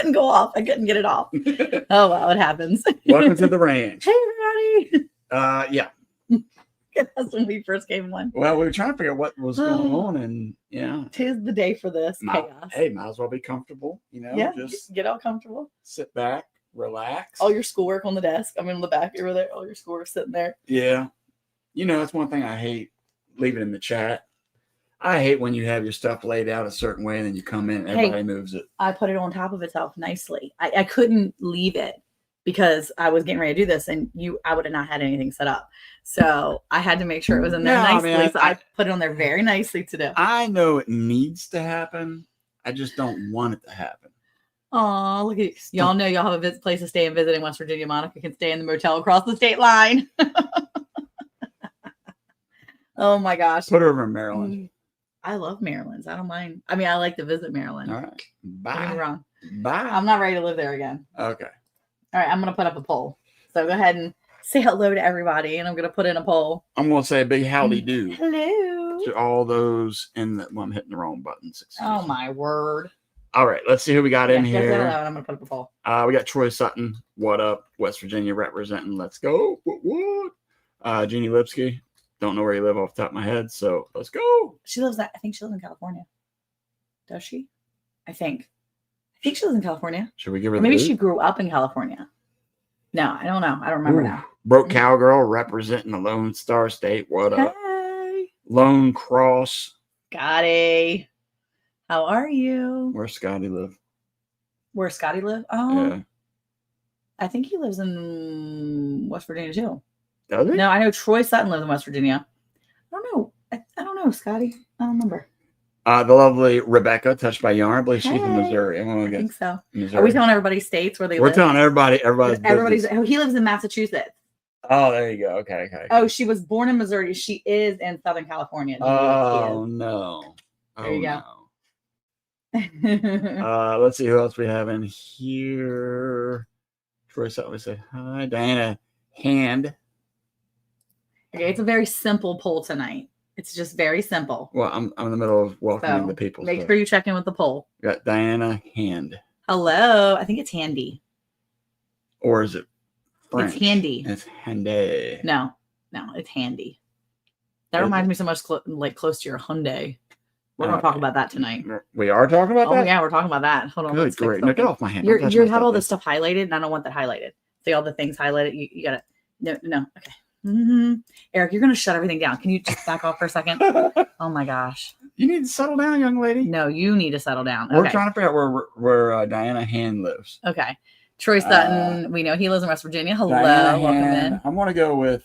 wouldn't go off. I couldn't get it off. Oh, well, it happens. Welcome to the ranch. Hey, everybody. Yeah. That's when we first came on. Well, we were trying to figure out what was going on, and Tis the day for this chaos. Hey, might as well be comfortable, just get all comfortable. Sit back, relax. All your schoolwork on the desk. I'm in the back over there. All your schoolwork sitting there. Yeah. That's one thing I hate. Leave it in the chat. I hate when you have your stuff laid out a certain way and then you come in and everybody moves it. I put it on top of itself nicely. I couldn't leave it because I was getting ready to do this and I would have not had anything set up. So I had to make sure it was in there nicely. So I put it on there very nicely today. I know it needs to happen. I just don't want it to happen. Oh, look at you. Y'all know y'all have a place to stay and visit in West Virginia. Monica can stay in the motel across the state line. Oh my gosh. Put her over in Maryland. I love Maryland. I don't mind. I mean, I like to visit Maryland. All right. Bye. Don't get me wrong. Bye. I'm not ready to live there again. Okay. All right. I'm going to put up a poll. So go ahead and say hello to everybody. And I'm going to put in a poll. I'm going to say a big howdy do. Hello. To all those I'm hitting the wrong buttons. Oh, my word. All right. Let's see who we got in here. I'm going to put up a poll. We got Troy Sutton. What up? West Virginia representing. Let's go. What? Jeannie Lipsky. Don't know where you live off the top of my head, so let's go. I think she lives in California. Does she? I think she lives in California. Should we give her maybe she grew up in California. No, I don't know. I don't remember now. Broke Cowgirl representing the Lone Star State. What up? Hey. Lone Cross. Scotty. How are you? Where Scotty live? Where Scotty live? Oh. Yeah. I think he lives in West Virginia too. Does he? No, I know Troy Sutton lives in West Virginia. I don't know. I don't know, Scotty. I don't remember. The lovely Rebecca, touched by yarn. I believe she's from Missouri. I think so. Missouri. Are we telling everybody states where they live? We're telling everybody's. He lives in Massachusetts. Oh, there you go. Okay. Oh, she was born in Missouri. She is in Southern California. Oh no. There you go. No. Let's see who else we have in here. Troy Sutton, we say hi. Diana Hand. Okay, it's a very simple poll tonight. It's just very simple. Well, I'm in the middle of welcoming the people. Make sure you check in with the poll. We got Diana Hand. Hello. I think it's Handy. Or is it French? It's Handy. It's Handy. No, it's Handy. That reminds me so much close to your Hyundai. We're going to talk about that tonight. We are talking about that? Oh, yeah, we're talking about that. Hold on. Good, great. Now get off my hand. You have all this stuff highlighted, and I don't want that highlighted. See all the things highlighted? You got to... No. Okay. Mm-hmm. Eric, you're going to shut everything down. Can you just back off for a second? Oh, my gosh. You need to settle down, young lady. No, you need to settle down. We're trying to figure out where Diana Hand lives. Okay. Troy Sutton, we know he lives in West Virginia. Hello. Welcome in. I'm going to go with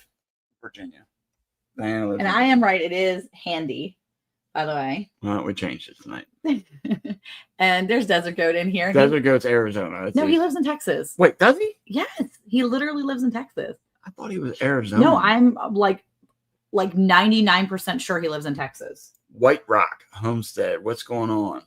Virginia. Diana lives I am right. It is Handy, by the way. Well, we changed it tonight. And there's Desert Goat in here. Desert Goat's Arizona. He lives in Texas. Wait, does he? Yes. He literally lives in Texas. I thought he was Arizona. No, I'm like 99% sure he lives in Texas. White Rock Homestead. What's going on?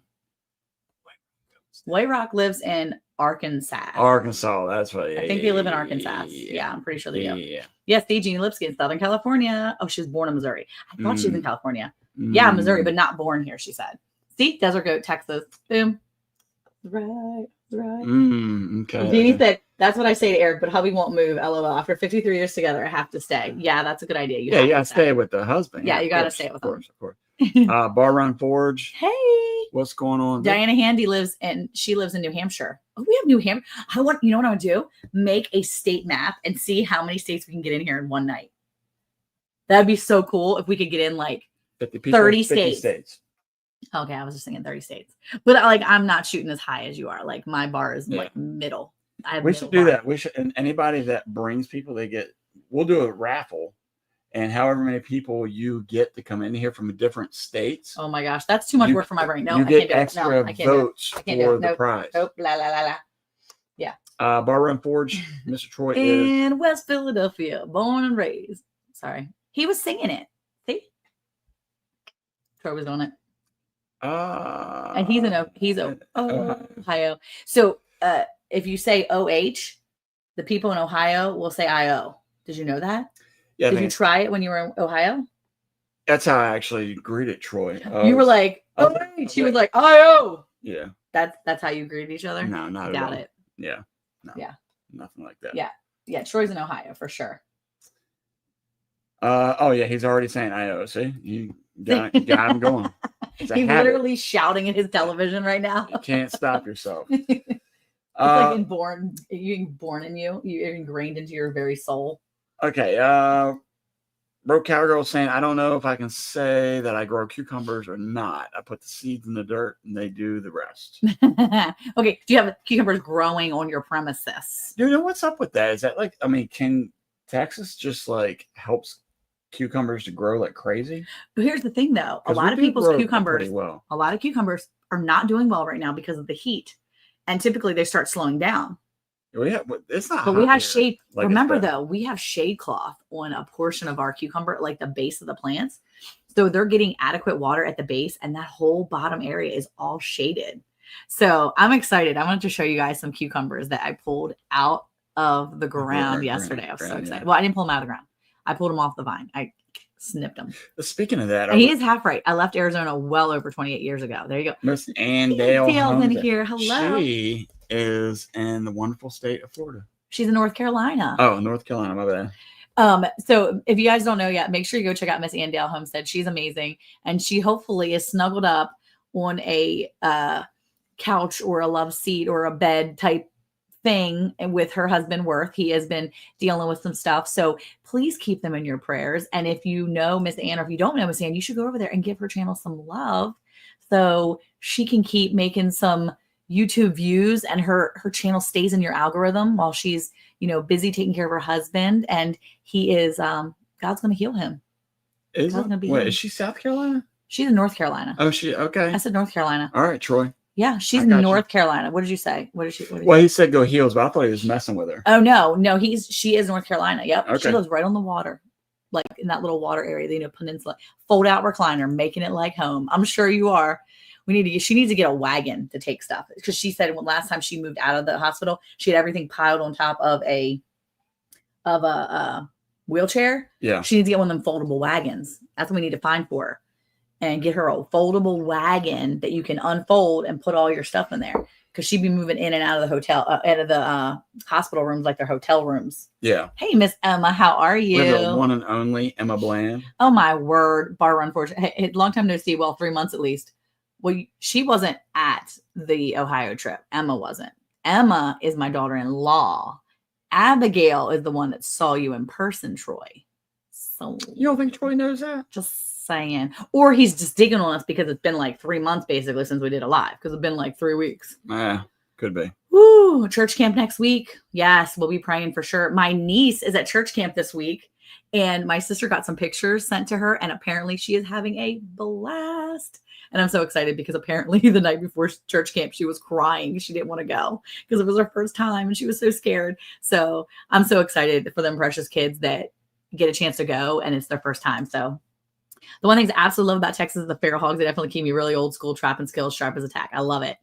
White Rock lives in Arkansas. Arkansas. That's what. I think they live in Arkansas. Yeah, I'm pretty sure they do. Yeah. Yes, Jeannie Lipsky in Southern California. Oh, she was born in Missouri. I thought she was in California. Yeah, Missouri, but not born here, she said. See, Desert Goat, Texas. Boom. Right. Okay. Jeannie said, that's what I say to Eric, but hubby won't move. LOL. After 53 years together, I have to stay. Yeah, that's a good idea. You gotta stay with the husband. Yeah, you gotta stay with him. Of course. Bar Run Forge. Hey. What's going on? Diana Handy lives in New Hampshire. Oh, we have New Hampshire. You know what I would do? Make a state map and see how many states we can get in here in one night. That'd be so cool if we could get in like 30 states. Okay, I was just thinking 30 states. But I'm not shooting as high as you are. Like my bar is like middle. We should do that. We should, and anybody that brings people, we'll do a raffle. And however many people you get to come in here from different states. Oh my gosh, that's too much work for my brain. No, you get extra votes for the prize. Nope, la. Yeah. Bar Run Forge, Mr. Troy is in West Philadelphia, born and raised. Sorry, he was singing it. See, Troy was on it. And he's Ohio. So if you say OH, the people in Ohio will say IO. Did you know that? Yeah, Did you try it when you were in Ohio? That's how I actually greeted Troy. You were like, OH. He was like, IO. Yeah. That's how you greet each other? No, not Doubt at all. it. Yeah. No. Yeah. Nothing like that. Yeah. Yeah. Troy's in Ohio for sure. Oh yeah, he's already saying I-O. See, you got him going. It's a He's habit. literally shouting at his television right now. You can't stop yourself. It's like inborn in you. You're ingrained into your very soul. Okay. Broke Cowgirl saying, I don't know if I can say that I grow cucumbers or not. I put the seeds in the dirt and they do the rest. Okay. Do you have cucumbers growing on your premises? Do you know what's up with that? Is that like, I mean, can Texas just like helps cucumbers to grow like crazy? But here's the thing though. A 'Cause lot we of do people's grow cucumbers, pretty well. a lot of cucumbers are not doing well right now because of the heat. And typically they start slowing down. It's not. But we hot have here shade. like it's Remember been. though, we have shade cloth on a portion of our cucumber, like the base of the plants. So they're getting adequate water at the base, and that whole bottom area is all shaded. So I'm excited. I wanted to show you guys some cucumbers that I pulled out of the ground yesterday. I was so excited. Yeah. Well, I didn't pull them out of the ground. I pulled them off the vine. I snipped them. Speaking of that, And he is half right. I left Arizona well over 28 years ago. There you go. Miss Ann Dale's in here. Hello. She is in the wonderful state of Florida. She's in North Carolina. Oh, North Carolina, my bad. So if you guys don't know yet, make sure you go check out Miss Andale Homestead. She's amazing. And she hopefully is snuggled up on a couch or a love seat or a bed type thing with her husband Worth. He has been dealing with some stuff. So please keep them in your prayers. And if you know Miss Ann, or if you don't know Miss Ann, you should go over there and give her channel some love so she can keep making some YouTube views and her channel stays in your algorithm while she's, busy taking care of her husband. And he is, God's going to heal him. Is she South Carolina? She's in North Carolina. Oh, okay. I said North Carolina. All right, Troy. Yeah, she's in North Carolina. What did you say? Well, he said go heels, but I thought he was messing with her. Oh no, she is North Carolina. Yep. Okay. She lives right on the water, like in that little water area, peninsula. Fold out recliner, making it like home. I'm sure you are. She needs to get a wagon to take stuff, because she said when last time she moved out of the hospital, she had everything piled on top of a wheelchair. Yeah. She needs to get one of them foldable wagons. That's what we need to find for her. And get her a foldable wagon that you can unfold and put all your stuff in there, because she'd be moving in and out of the hotel, out of the hospital rooms like their hotel rooms. Yeah. Hey, Miss Emma, how are you? We're the one and only Emma Bland. Oh my word, bar run for hey, long time no see. Well, 3 months at least. Well, she wasn't at the Ohio trip. Emma wasn't. Emma is my daughter-in-law. Abigail is the one that saw you in person, Troy. So you don't think Troy knows that? Just saying. Or he's just digging on us because it's been like 3 months basically since we did a live, because it's been like 3 weeks. Yeah, could be. Woo! Church camp next week. Yes, we'll be praying for sure. My niece is at church camp this week, and my sister got some pictures sent to her, and apparently she is having a blast. And I'm so excited because apparently the night before church camp, she was crying. She didn't want to go because it was her first time and she was so scared. So I'm so excited for them precious kids that get a chance to go and it's their first time. So the one thing I absolutely love about Texas is the feral hogs. They definitely keep me really old school, trapping skills, sharp as a tack. I love it.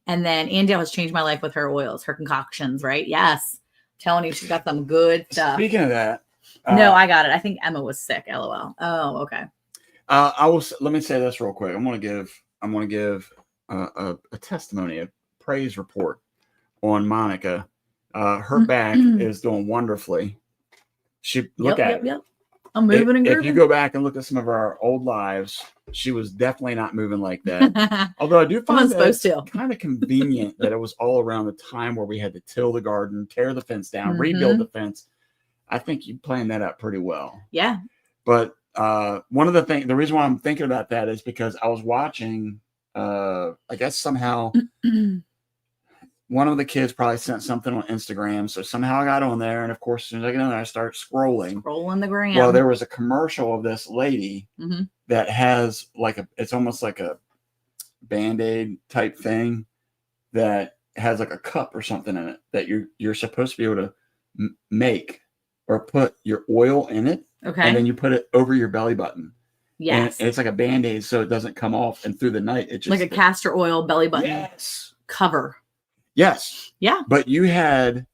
And then Andale has changed my life with her oils, her concoctions, right? Yes. I'm telling you, she's got some good stuff. Speaking of that. No, I got it. I think Emma was sick. LOL. Oh, okay. Let me say this real quick. I'm going to give a testimony, a praise report on Monica. Her back is doing wonderfully. Yep. I'm moving and grooving. If you go back and look at some of our old lives, she was definitely not moving like that. Although I do find that kind of convenient that it was all around the time where we had to till the garden, tear the fence down, rebuild the fence. I think you planned that out pretty well. Yeah. But one of the reason why I'm thinking about that is because I was watching, I guess somehow one of the kids probably sent something on Instagram. So somehow I got on there. And of course, as soon as I get on there, I start scrolling the gram. Well, there was a commercial of this lady that has it's almost like a Band-Aid type thing that has like a cup or something in it that you're supposed to be able to make or put your oil in it. Okay. And then you put it over your belly button. Yes. And it's like a Band-Aid so it doesn't come off. And through the night, it just like a castor oil belly button cover. Yes. Yeah. But you had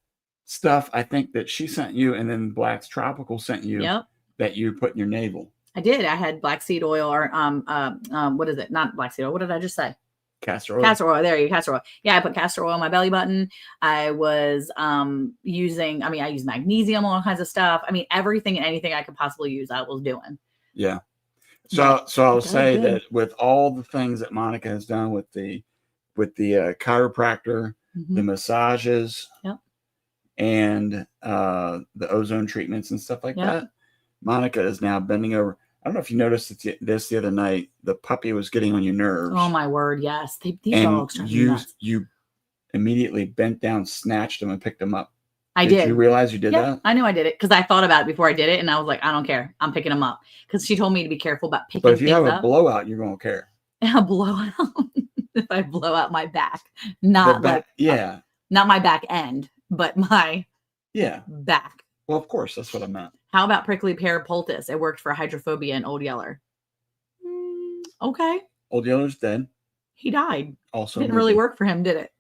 stuff, I think, that she sent you and then Black's Tropical sent you that you put in your navel. I did. I had black seed oil or what is it? Not black seed oil. What did I just say? Castor oil. Castor oil. There you go. Castor oil. Yeah, I put castor oil on my belly button. I was using, I use magnesium, all kinds of stuff. Everything and anything I could possibly use, I was doing. Yeah. So I'll say that with all the things that Monica has done with the chiropractor, the massages, and the ozone treatments and stuff like that, Monica is now bending over. I don't know if you noticed this the other night. The puppy was getting on your nerves. Oh my word, yes. These dogs drive me nuts. You immediately bent down, snatched them, and picked them up. I did. Did you realize you did that? I knew I did it because I thought about it before I did it, and I was like, I don't care. I'm picking them up because she told me to be careful about picking things up. But if you have a blowout, you're going to care. A blowout? If I blow out my back, not my back end, but my back. Well, of course, that's what I meant. How about prickly pear poultice? It worked for hydrophobia and Old Yeller. Okay. Old Yeller's dead. He died. Also, didn't really work for him, did it?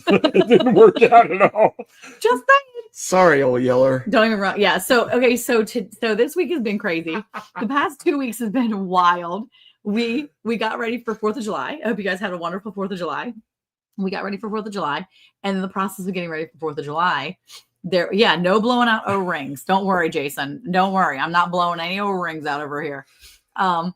It didn't work out at all. Just saying. Sorry, Old Yeller. Don't even run. Yeah. So okay. So this week has been crazy. The past 2 weeks has been wild. We got ready for 4th of July. I hope you guys had a wonderful 4th of July. We got ready for 4th of July, and in the process of getting ready for 4th of July, no blowing out O-rings. Don't worry, Jason. Don't worry. I'm not blowing any O-rings out over here. No,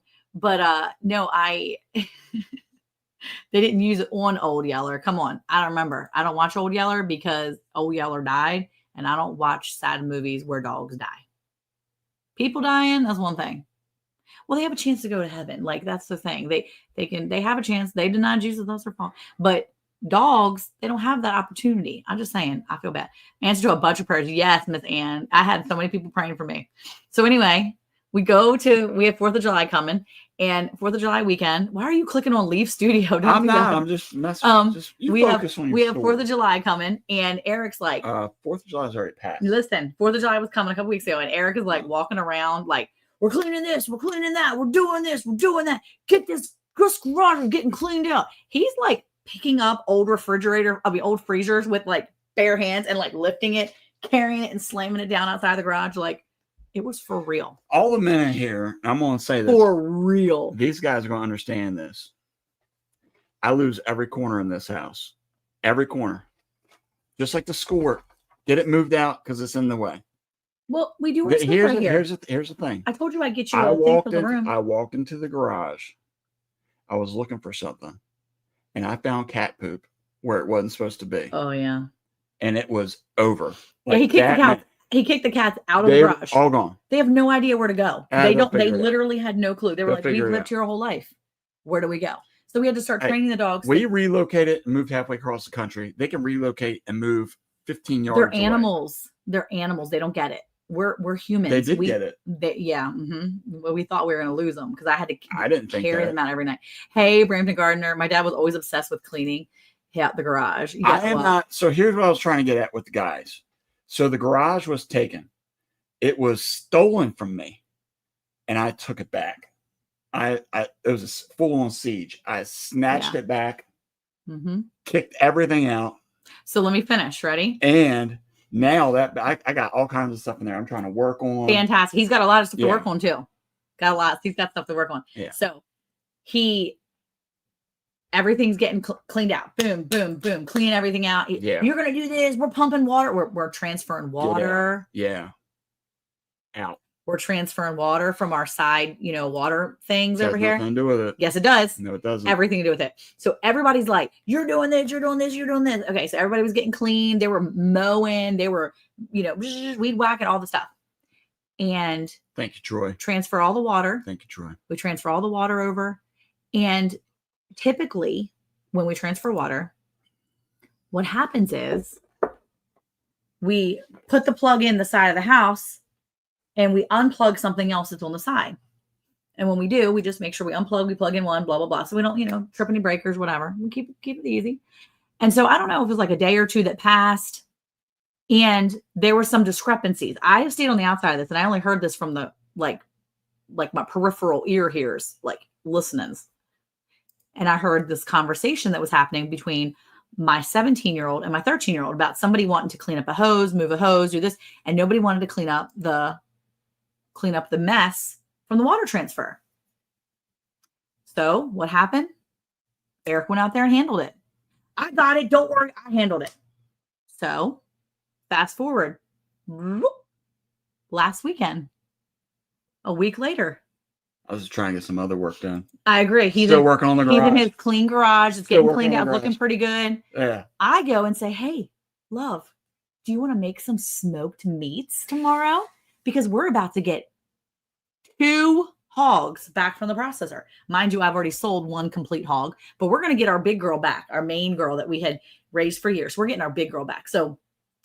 they didn't use it on Old Yeller. Come on. I don't remember. I don't watch Old Yeller because Old Yeller died, and I don't watch sad movies where dogs die. People dying, that's one thing. Well, they have a chance to go to heaven. Like, that's the thing. They have a chance. They denied Jesus, thus their fault. But dogs, they don't have that opportunity. I'm just saying, I feel bad. Answer to a bunch of prayers. Yes, Miss Ann. I had so many people praying for me. So anyway, we have 4th of July coming, and 4th of July weekend. Why are you clicking on Leave Studio? I'm not. I'm just messing. We have 4th of July coming, and Eric's like, 4th of July is already passed. Listen, 4th of July was coming a couple weeks ago, and Eric is like walking around like, we're cleaning this, we're cleaning that, we're doing this, we're doing that. Get this garage is getting cleaned out. He's like picking up old freezers with like bare hands and like lifting it, carrying it, and slamming it down outside the garage. Like, it was for real. All the men in here, I'm going to say this. For real. These guys are going to understand this. I lose every corner in this house. Every corner. Just like the schoolwork. Get it moved out because it's in the way. Well, we do our stuff right here. Here's the thing. I told you I'd get you a thing for the room. I walked into the garage. I was looking for something, and I found cat poop where it wasn't supposed to be. Oh, yeah. And it was over. Like, he kicked the cats. He kicked the cats out of the garage. All gone. They have no idea where to go. They literally had no clue. They were like, we've lived here our whole life. Where do we go? So we had to start training the dogs. We relocated and moved halfway across the country. They can relocate and move 15 yards They're animals. Away. They're animals. They don't get it. We're humans. They did get it. Well, we thought we were going to lose them because I didn't carry them out every night. Hey, Brampton Gardner. My dad was always obsessed with cleaning out the garage. I am not. So here's what I was trying to get at with the guys. So the garage was taken. It was stolen from me, and I took it back. It was a full-on siege. I snatched it back, kicked everything out. So let me finish. Ready? And now that I got all kinds of stuff in there, I'm trying to work on. Fantastic. He's got a lot of stuff to work on too. He's got stuff to work on. Yeah. So everything's getting cleaned out. Boom, boom, boom. Clean everything out. Yeah. You're gonna do this. We're pumping water. We're transferring water. Yeah. Out. We're transferring water from our side, water things over here. Nothing to do with it. Yes, it does. No, it doesn't. Everything to do with it. So everybody's like, you're doing this, you're doing this, you're doing this. Okay, so everybody was getting clean. They were mowing. They were, weed whacking, all the stuff. And thank you, Troy. Transfer all the water. Thank you, Troy. We transfer all the water over. And typically, when we transfer water, what happens is we put the plug in the side of the house and we unplug something else that's on the side. And when we do, we just make sure we unplug, we plug in one, blah, blah, blah. So we don't, trip any breakers, whatever. We keep it easy. And so I don't know if it was like a day or two that passed and there were some discrepancies. I stayed on the outside of this and I only heard this from the, like my peripheral ear hears, like listenings. And I heard this conversation that was happening between my 17-year-old and my 13-year-old about somebody wanting to clean up a hose, move a hose, do this. And nobody wanted to clean up the mess from the water transfer. So what happened? Eric went out there and handled it. I got it. Don't worry. I handled it. So fast forward. Last weekend, a week later. I was trying to get some other work done. I agree. He's still working on the garage. He's in his clean garage. It's getting cleaned out, looking pretty good. Yeah. I go and say, hey, love, do you want to make some smoked meats tomorrow? Because we're about to get 2 hogs back from the processor. Mind you, I've already sold 1 complete hog, but we're going to get our big girl back, our main girl that we had raised for years. We're getting our big girl back. So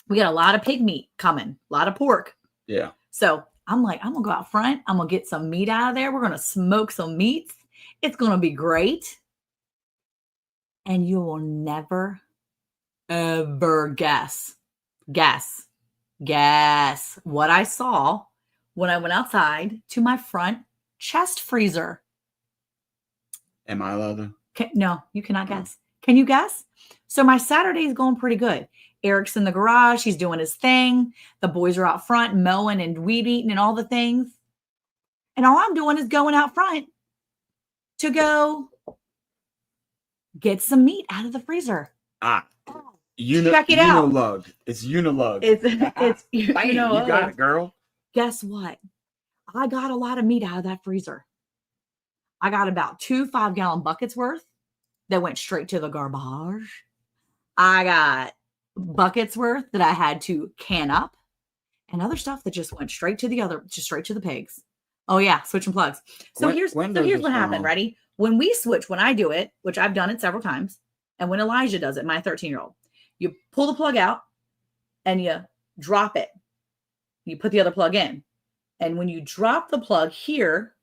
we got a lot of pig meat coming, a lot of pork. Yeah. So I'm like, I'm going to go out front. I'm going to get some meat out of there. We're going to smoke some meats. It's going to be great. And you will never, ever guess what I saw when I went outside to my front chest freezer. Am I allowed to? No, you cannot guess. Can you guess? So my Saturday is going pretty good. Eric's in the garage. He's doing his thing. The boys are out front mowing and weed eating and all the things. And all I'm doing is going out front to go get some meat out of the freezer. Check it out. Unilug. It's Unilug. It's you got it, girl. Guess what? I got a lot of meat out of that freezer. I got about 2 5-gallon buckets worth that went straight to the garbage. I got buckets worth that I had to can up, and other stuff that just went straight to the pigs. Oh yeah, switching plugs. So here's what happened. Ready? When I do it, which I've done it several times, and when Elijah does it, my 13-year-old, you pull the plug out and you drop it. You put the other plug in. And when you drop the plug here,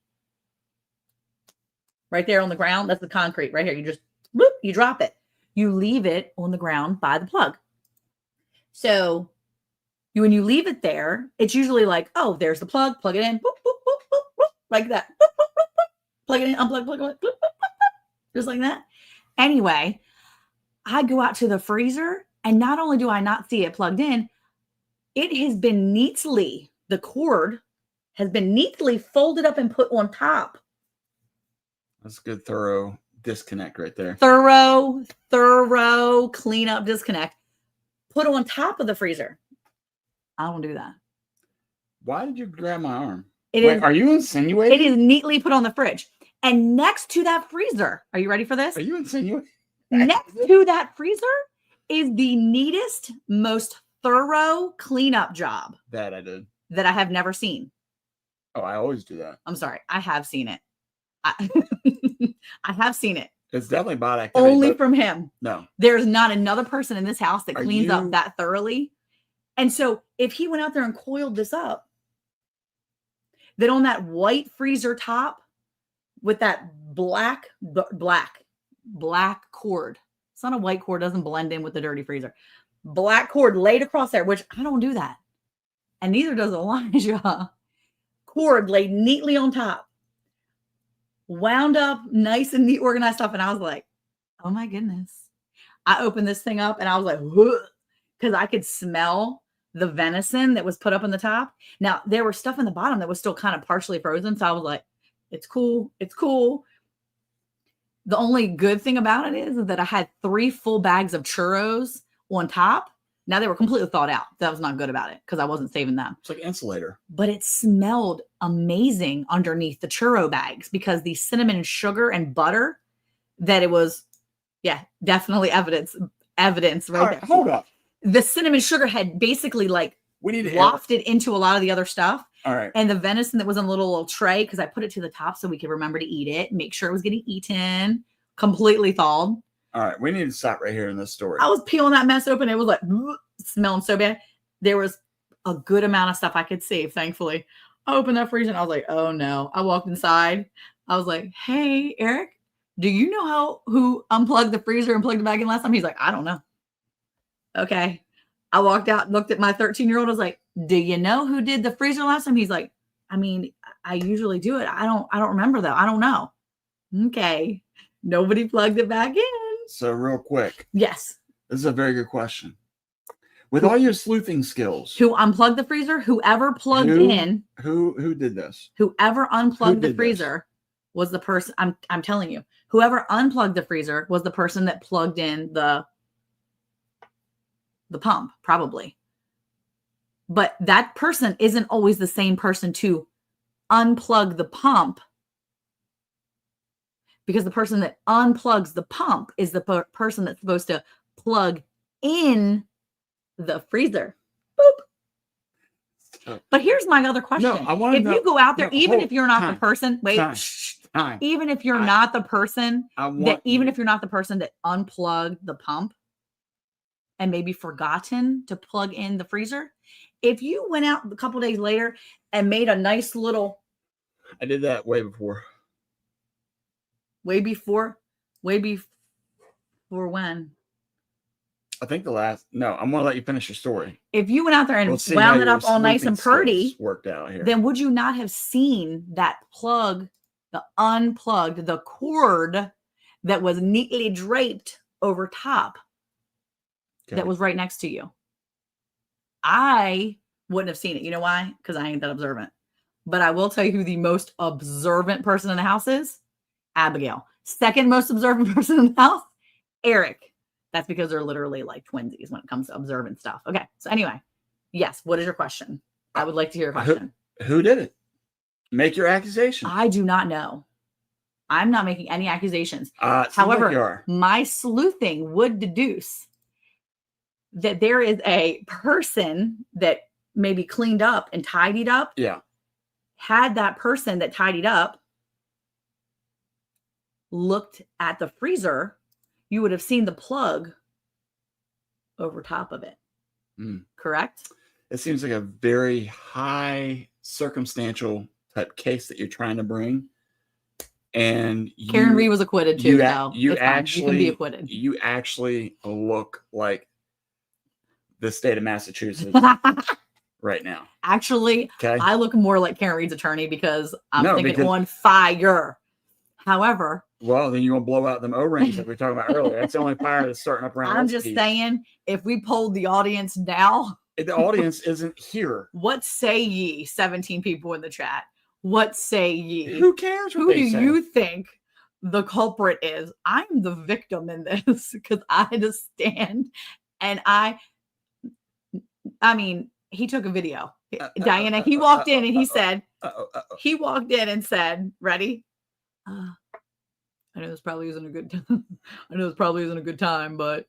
right there on the ground, that's the concrete right here. You just, you drop it. You leave it on the ground by the plug. So when you leave it there, it's usually like, oh, there's the plug it in, boop, boop, boop, boop, boop, like that. Boop, boop, boop, boop. Plug it in, unplug, plug it in, boop, boop, boop, just like that. Anyway, I go out to the freezer, and not only do I not see it plugged in, it has been the cord has been neatly folded up and put on top. That's a good thorough disconnect right there. Thorough clean up disconnect. Put on top of the freezer. I don't do that. Why did you grab my arm? Are you insinuating? It is neatly put on the fridge. And next to that freezer, are you ready for this? Are you insinuating? Next to that freezer is the neatest, most thorough cleanup job that I did that I have never seen. Oh, I always do that. I'm sorry. I have seen it. I have seen it. It's definitely bot activity. Only from him. No. There's not another person in this house that cleans up that thoroughly. And so if he went out there and coiled this up, then on that white freezer top with that black cord. It's not a white cord. Doesn't blend in with the dirty freezer. Black cord laid across there, which I don't do that. And neither does Elijah. Cord laid neatly on top. Wound up nice and neat, organized stuff. And I was like, oh my goodness. I opened this thing up and I was like, because I could smell the venison that was put up on the top. Now, there was stuff in the bottom that was still kind of partially frozen. So I was like, it's cool. It's cool. The only good thing about it is that I had 3 full bags of churros on top. Now they were completely thawed out. That was not good about it because I wasn't saving them. It's like insulator. But it smelled amazing underneath the churro bags because the cinnamon and sugar and butter that it was, definitely evidence right All right, there. hold up. The cinnamon sugar had basically wafted into a lot of the other stuff. All right. And the venison that was in a little tray, because I put it to the top so we could remember to eat it, make sure it was getting eaten, completely thawed. All right, we need to stop right here in this story. I was peeling that mess open. It was like smelling so bad. There was a good amount of stuff I could save, thankfully. I opened that freezer and I was like, oh no. I walked inside. I was like, hey, Eric, do you know who unplugged the freezer and plugged it back in last time? He's like, I don't know. Okay. I walked out and looked at my 13-year-old. I was like, do you know who did the freezer last time? He's like, I mean, I usually do it. I don't remember though. I don't know. Okay. Nobody plugged it back in. So real quick. Yes. This is a very good question. With all your sleuthing skills. Who unplugged the freezer? Whoever plugged in. Who did this? Whoever unplugged the freezer was the person. I'm telling you. Whoever unplugged the freezer was the person that plugged in the pump, probably. But that person isn't always the same person to unplug the pump, because the person that unplugs the pump is the person that's supposed to plug in the freezer. Boop. But here's my other question. No, I want to know. You go out there, even if you're not the person, time. Even if you're not the person if you're not the person that unplugged the pump and maybe forgotten to plug in the freezer, if you went out a couple days later and made a nice little, I did that way before when? I think I'm going to let you finish your story. If you went out there and wound it up all nice and pretty, worked out here, then would you not have seen that plug, the cord that was neatly draped over top that was right next to you? I wouldn't have seen it. You know why? Because I ain't that observant. But I will tell you who the most observant person in the house is. Abigail. Second most observant person in the house, Eric. That's because they're literally like twinsies when it comes to observant stuff. Okay. So anyway, yes. What is your question? I would like to hear your question. Who did it? Make your accusation. I do not know. I'm not making any accusations. However, my sleuthing would deduce that there is a person that maybe cleaned up and tidied up. Yeah. Had that person that tidied up looked at the freezer, you would have seen the plug over top of it. Correct? It seems like a very high circumstantial type case that you're trying to bring. And Karen Reed was acquitted too. You can be acquitted. You actually look like the state of Massachusetts right now. Actually, okay. I look more like Karen Reed's attorney because I'm on fire. However, well, then you won't blow out them O-rings that we were talking about earlier. That's the only fire that's starting up around. I'm just saying, if we polled the audience now, the audience isn't here. What say ye? 17 people in the chat. What say ye? Who cares? Who do you think the culprit is? I'm the victim in this because I just stand and I mean, he took a video. Diana, he walked in and he said, ready? I know this probably isn't a good time. But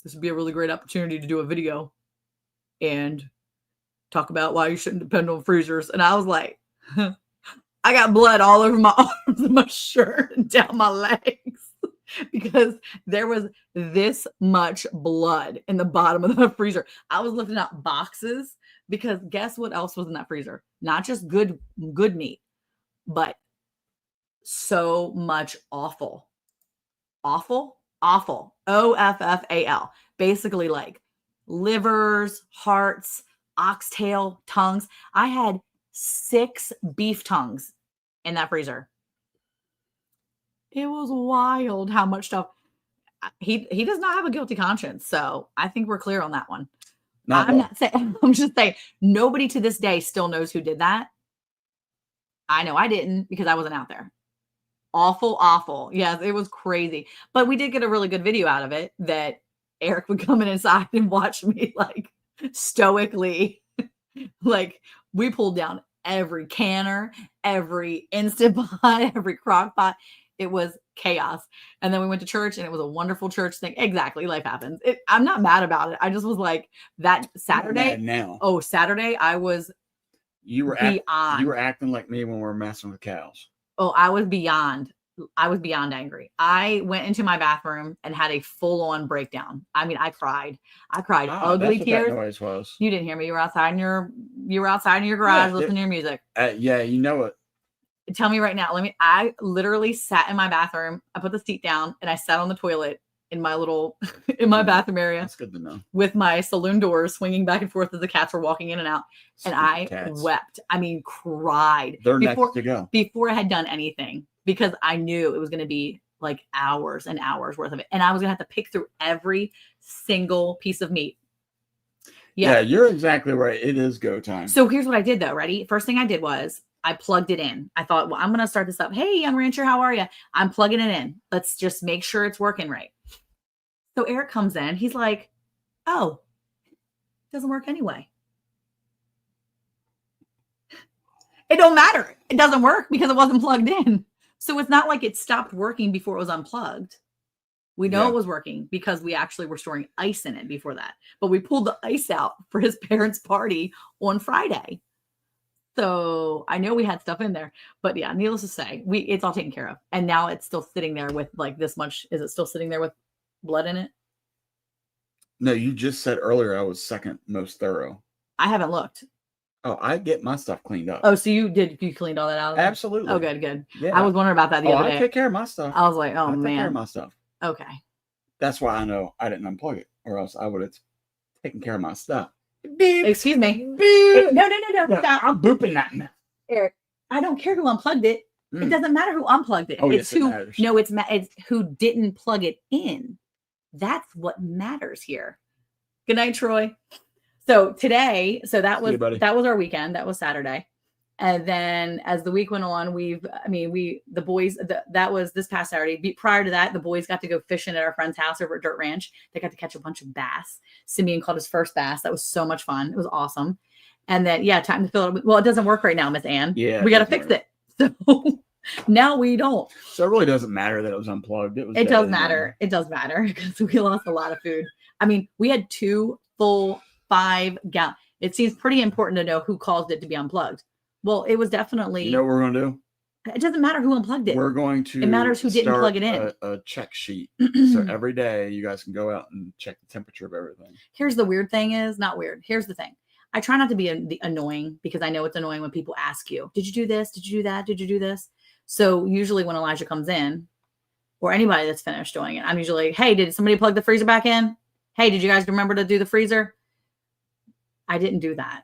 this would be a really great opportunity to do a video and talk about why you shouldn't depend on freezers. And I was like, I got blood all over my arms and my shirt and down my legs because there was this much blood in the bottom of the freezer. I was lifting out boxes because guess what else was in that freezer? Not just good meat, but so much awful. OFFAL. Basically like livers, hearts, oxtail, tongues. I had 6 beef tongues in that freezer. It was wild how much stuff. He does not have a guilty conscience, so I think we're clear on that one. I'm just saying nobody to this day still knows who did that. I know I didn't because I wasn't out there. Awful. Yes, it was crazy. But we did get a really good video out of it that Eric would come inside and watch me like stoically. Like we pulled down every canner, every Instant Pot, every crock pot. It was chaos. And then we went to church and it was a wonderful church thing. Exactly. Life happens. I'm not mad about it. I just was like that Saturday. Now. Oh, Saturday. I was beyond. You were acting like me when we were messing with cows. Oh, I was beyond angry. I went into my bathroom and had a full-on breakdown. I mean, I cried ugly tears. That noise was. You didn't hear me. You were outside in your garage listening to your music. Yeah, you know it. Tell me right now. I literally sat in my bathroom. I put the seat down and I sat on the toilet in my bathroom area. That's good to know. With my saloon doors swinging back and forth as the cats were walking in and out. And I wept. I mean, cried. They're next to go. Before I had done anything because I knew it was going to be like hours and hours worth of it. And I was going to have to pick through every single piece of meat. Yeah, you're exactly right. It is go time. So here's what I did though. Ready? First thing I did was I plugged it in. I thought, well, I'm going to start this up. Hey, young rancher, how are you? I'm plugging it in. Let's just make sure it's working right. So Eric comes in. He's like, oh, it doesn't work anyway. It don't matter. It doesn't work because it wasn't plugged in. So it's not like it stopped working before it was unplugged. We know it was working because we actually were storing ice in it before that. But we pulled the ice out for his parents' party on Friday. So I know we had stuff in there. But yeah, needless to say, it's all taken care of. And now it's still sitting there with like this much. Is it still sitting there with blood in it? No, you just said earlier I was second most thorough. I haven't looked. Oh, I get my stuff cleaned up. Oh, so you cleaned all that out? Absolutely. Oh, good. Yeah. I was wondering about that the other day. I take care of my stuff. I was like, oh, I man. take care of my stuff. Okay. That's why I know I didn't unplug it, or else I would have taken care of my stuff. Beep. Excuse me. Beep. No. Stop. I'm booping that now. Eric, I don't care who unplugged it. It doesn't matter who unplugged it. Oh, it's yes, who. it matters. No, it's who didn't plug it in. That's what matters here. Good night, Troy. So today, that was our weekend. That was Saturday. And then as the week went on, the boys, that was this past Saturday. Prior to that, the boys got to go fishing at our friend's house over at Dirt Ranch. They got to catch a bunch of bass. Simeon caught his first bass. That was so much fun. It was awesome. And then, time to fill it. Well, it doesn't work right now, Miss Ann. Yeah. We got to fix it. So now we don't. So it really doesn't matter that it was unplugged. It does matter. It does matter because we lost a lot of food. I mean, we had 2 full 5-gallon. It seems pretty important to know who caused it to be unplugged. Well, it was definitely. You know what we're going to do? It doesn't matter who unplugged it. We're going to. It matters who didn't plug it in. A check sheet. So every day you guys can go out and check the temperature of everything. Here's the weird thing is, not weird. Here's the thing. I try not to be annoying because I know it's annoying when people ask you, did you do this? Did you do that? Did you do this? So usually when Elijah comes in or anybody that's finished doing it, I'm usually, hey, did somebody plug the freezer back in? Hey, did you guys remember to do the freezer? I didn't do that.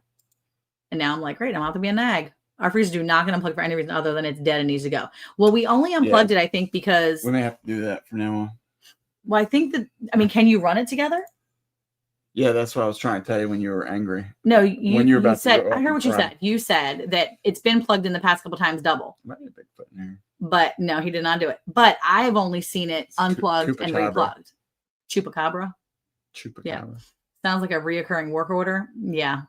And now I'm like, great, I'm about to be a nag. Our freezer do not get unplug for any reason other than it's dead and needs to go. Well, we only unplugged it, I think, because we may have to do that from now on. Well, I think can you run it together? Yeah, that's what I was trying to tell you when you were angry. No, you said, I heard what you said. You said that it's been plugged in the past couple times double. Might be a big foot in there. But no, he did not do it. But I've only seen it unplugged and replugged. Chupacabra. Yeah. Sounds like a reoccurring work order. Yeah.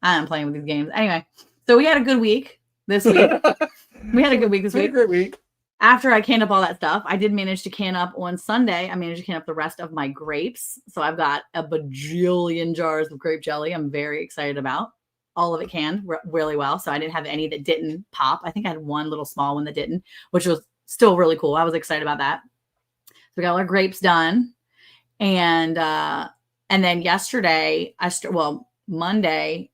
I am playing with these games. Anyway, so we had a good week this week. We had a good week this week. Great week. After I canned up all that stuff, I did manage to can up on Sunday. I managed to can up the rest of my grapes. So I've got a bajillion jars of grape jelly. I'm very excited about. All of it canned really well. So I didn't have any that didn't pop. I think I had one little small one that didn't, which was still really cool. I was excited about that. So we got all our grapes done. And then yesterday, Monday,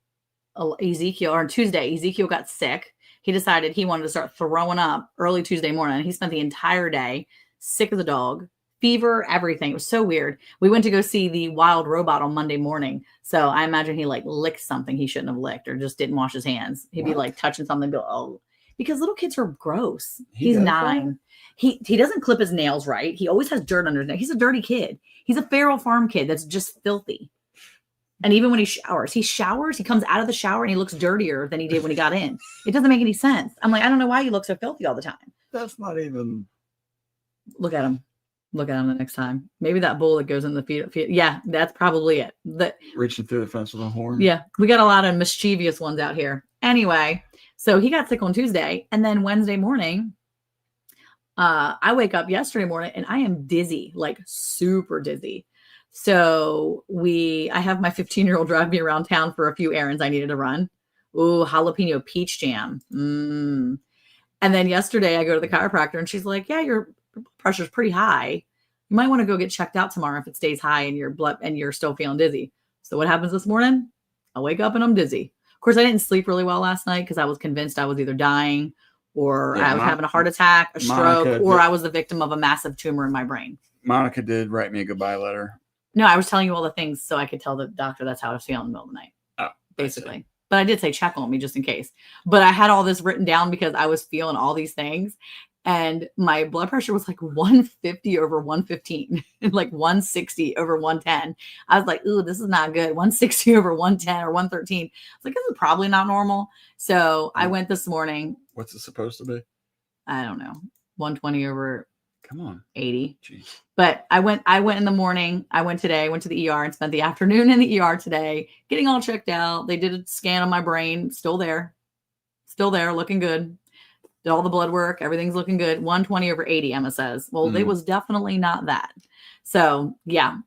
Ezekiel, or Tuesday, Ezekiel got sick. He decided he wanted to start throwing up early Tuesday morning. He spent the entire day sick as a dog, fever, everything. It was so weird. We went to go see the wild robot on Monday morning. So I imagine he licked something he shouldn't have licked or just didn't wash his hands. He'd be touching something and go, oh, because little kids are gross. He's 9. He doesn't clip his nails right. He always has dirt under his nails. He's a dirty kid. He's a feral farm kid that's just filthy. And even when he showers, he comes out of the shower and he looks dirtier than he did when he got in. It doesn't make any sense. I'm like, I don't know why you look so filthy all the time. That's not even. Look at him. Look at him the next time. Maybe that bull that goes in the feet. Yeah, that's probably it. Reaching through the fence with a horn. Yeah, we got a lot of mischievous ones out here. Anyway, so he got sick on Tuesday. And then Wednesday morning, I wake up yesterday morning and I am dizzy, super dizzy. So I have my 15-year-old drive me around town for a few errands I needed to run. Ooh, jalapeno peach jam. And then yesterday I go to the chiropractor and she's like, yeah, your blood pressure's pretty high. You might want to go get checked out tomorrow if it stays high and you're still feeling dizzy. So what happens this morning? I wake up and I'm dizzy. Of course, I didn't sleep really well last night because I was convinced I was either dying or I was having a heart attack, a stroke, or I was the victim of a massive tumor in my brain. Monica did write me a goodbye letter. No, I was telling you all the things so I could tell the doctor that's how I was feeling in the middle of the night. Oh, basically. But I did say check on me just in case. But I had all this written down because I was feeling all these things. and my blood pressure was like 150 over 115 and like 160 over 110. I was like, ooh, this is not good. 160 over 110 or 113. I was like, this is probably not normal. So I went this morning. What's it supposed to be? I don't know. 120 over Come on. 80. Jeez. But I went in the morning. I went to the ER and spent the afternoon in the ER today, getting all checked out. They did a scan on my brain. Still there, looking good. Did all the blood work. Everything's looking good. 120 over 80, Emma says. Well, it was definitely not that. So yeah,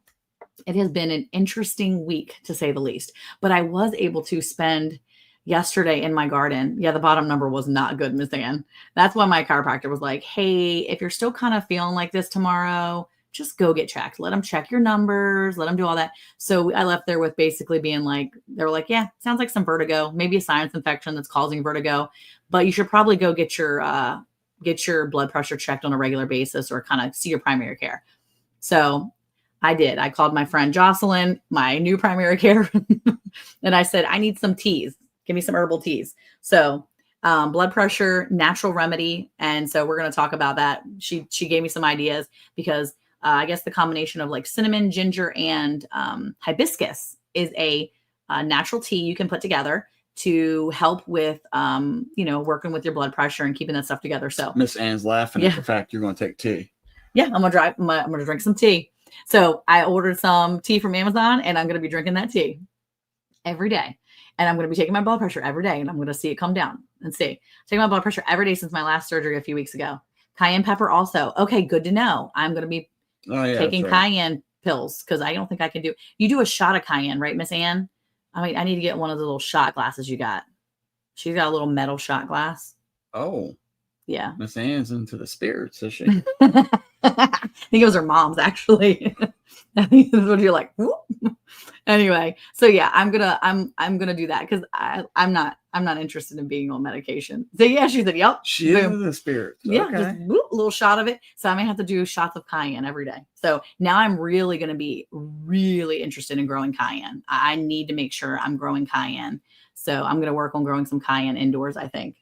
it has been an interesting week to say the least. But I was able to spend yesterday in my garden. Yeah, the bottom number was not good, Miss Ann. That's why my chiropractor was like, hey, if you're still kind of feeling like this tomorrow, just go get checked. Let them check your numbers. Let them do all that. So I left there with basically being like, they were like, yeah, sounds like some vertigo, maybe a sinus infection that's causing vertigo, but you should probably go get your blood pressure checked on a regular basis or kind of see your primary care. So I did. I called my friend Jocelyn, my new primary care, and I said, I need some teas. Give me some herbal teas. So blood pressure, natural remedy. And so we're going to talk about that. She gave me some ideas because I guess the combination of like cinnamon, ginger, and hibiscus is a natural tea you can put together to help with, working with your blood pressure and keeping that stuff together. So Miss Ann's laughing at the fact you're going to take tea. Yeah, I'm going to drink some tea. So I ordered some tea from Amazon and I'm going to be drinking that tea every day. And I'm going to be taking my blood pressure every day and I'm going to see it come down and see. Taking my blood pressure every day since my last surgery a few weeks ago. Cayenne pepper also. Okay, good to know. I'm going to be taking cayenne pills because I don't think I can do. You do a shot of cayenne, right, Miss Ann? I mean, I need to get one of the little shot glasses you got. She's got a little metal shot glass. Oh. Yeah. Miss Ann's into the spirits, is she? I think it was her mom's actually. I think this is what you're like. Whoop. Anyway, so yeah, I'm gonna do that because I'm not interested in being on medication. So yeah, she said, "Yep." She is in the spirit. Yeah, just whoop, a little shot of it. So I may have to do shots of cayenne every day. So now I'm really gonna be really interested in growing cayenne. I need to make sure I'm growing cayenne. So I'm gonna work on growing some cayenne indoors, I think,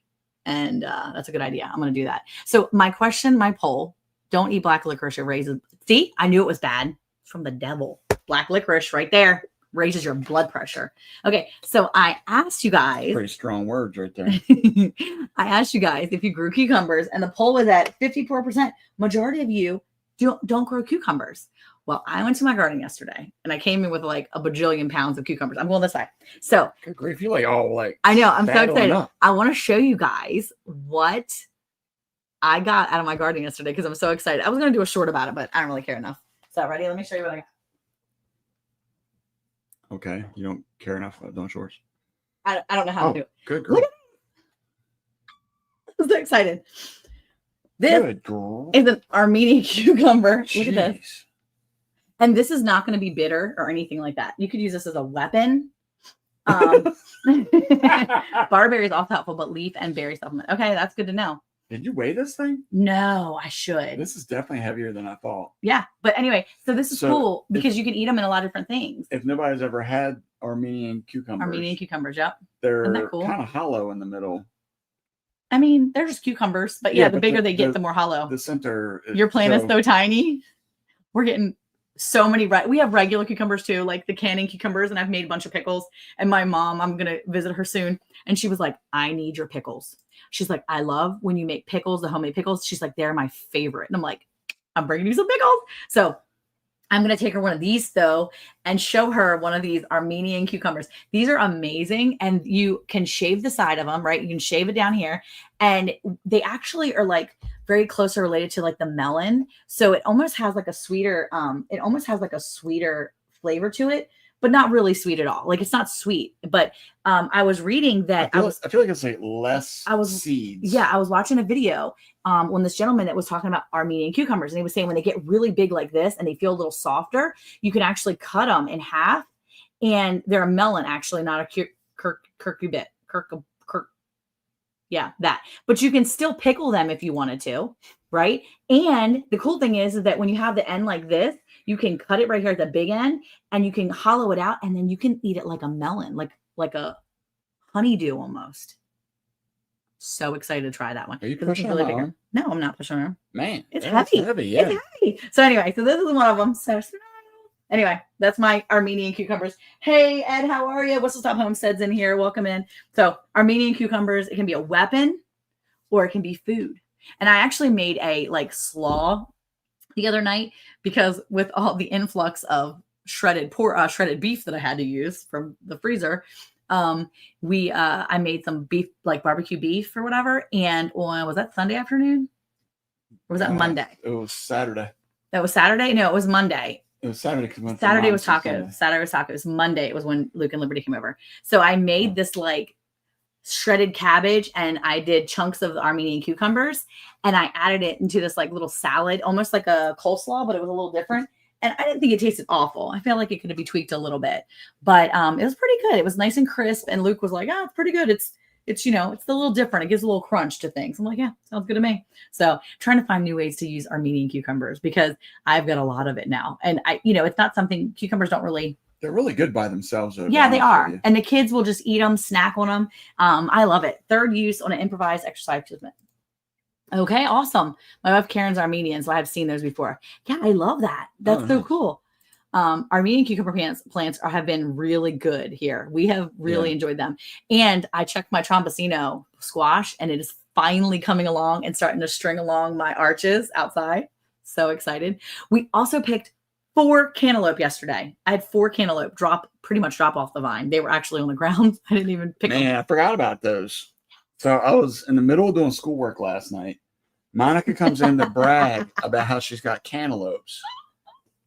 and that's a good idea. I'm gonna do that. So my poll: don't eat black licorice. It raises. See, I knew it was bad. It's from the devil. Black licorice, right there. Raises your blood pressure. Okay, so I asked you guys. Pretty strong words right there. I asked you guys if you grew cucumbers, and the poll was at 54%. Majority of you don't grow cucumbers. Well, I went to my garden yesterday, and I came in with like a bajillion pounds of cucumbers. I'm going this way. So, good grief, you like all like. I know. I'm so excited. I want to show you guys what I got out of my garden yesterday because I'm so excited. I was going to do a short about it, but I don't really care enough. So, ready? Let me show you what I got. Okay, you don't care enough about doing shorts. I don't know how to do it. Good girl. I'm so excited. This is an Armenian cucumber. Jeez. Look at this. And this is not going to be bitter or anything like that. You could use this as a weapon. Barberry is also helpful, but leaf and berry supplement. Okay, that's good to know. Did you weigh this thing? No, I should. This is definitely heavier than I thought. Yeah, but anyway, so this is cool because you can eat them in a lot of different things. If nobody's ever had Armenian cucumbers, yep. They're cool? Kind of hollow in the middle. I mean, they're just cucumbers, but yeah, the bigger they get, the more hollow. The center. Your plant is so tiny. We're getting so many. We have regular cucumbers too, like the canning cucumbers, and I've made a bunch of pickles. And my mom, I'm gonna visit her soon, and she was like, "I need your pickles." She's like, I love when you make pickles, the homemade pickles. She's like, they're my favorite. And I'm like, I'm bringing you some pickles. So I'm going to take her one of these though and show her one of these Armenian cucumbers. These are amazing. And you can shave the side of them, right? You can shave it down here. And they actually are like very closely related to like the melon. So it almost has like a sweeter, flavor to it, but not really sweet at all. Like it's not sweet, but I was reading that I feel like it's like less seeds. Yeah, I was watching a video when this gentleman that was talking about Armenian cucumbers, and he was saying when they get really big like this and they feel a little softer, you can actually cut them in half, and they're a melon actually, not a curcubit. Yeah, that. But you can still pickle them if you wanted to, right? And the cool thing is that when you have the end like this, you can cut it right here at the big end and you can hollow it out and then you can eat it like a melon, like a honeydew almost. So excited to try that one. Are you 'Cause it's pushing really on my bigger. arm? No, I'm not pushing on her. Man, It's that's heavy. heavy. Yeah. It's heavy. So anyway, so this is one of them. So anyway, that's my Armenian cucumbers. Hey, Ed, how are you? Whistle Stop Homestead's in here. Welcome in. So Armenian cucumbers, it can be a weapon or it can be food. And I actually made a like slaw the other night because with all the influx of shredded beef that I had to use from the freezer, I made some beef, like barbecue beef or whatever. And was that Sunday afternoon? Or was that Monday? It was Saturday. That was Saturday? No, it was Monday. It was Saturday. Saturday was tacos. Saturday was tacos. Monday it was when Luke and Liberty came over. So I made this like shredded cabbage and I did chunks of the Armenian cucumbers and I added it into this like little salad, almost like a coleslaw, but it was a little different. And I didn't think it tasted awful. I felt like it could be tweaked a little bit, but it was pretty good. It was nice and crisp. And Luke was like, "Oh, it's pretty good. It's it's a little different. It gives a little crunch to things." I'm like, "Yeah, sounds good to me." So trying to find new ways to use Armenian cucumbers because I've got a lot of it now. And it's not something cucumbers don't really. They're really good by themselves. Though, Yeah, they are. And the kids will just eat them, snack on them. I love it. Third use on an improvised exercise equipment. Okay, awesome. My wife Karen's Armenian, so I've seen those before. Yeah, I love that. That's so cool. Armenian cucumber plants have been really good here. We have really enjoyed them. And I checked my Trombosino squash, and it is finally coming along and starting to string along my arches outside. So excited. We also picked 4 cantaloupe yesterday. I had 4 cantaloupe pretty much drop off the vine. They were actually on the ground. I didn't even pick them. Man, I forgot about those. So I was in the middle of doing schoolwork last night. Monica comes in to brag about how she's got cantaloupes.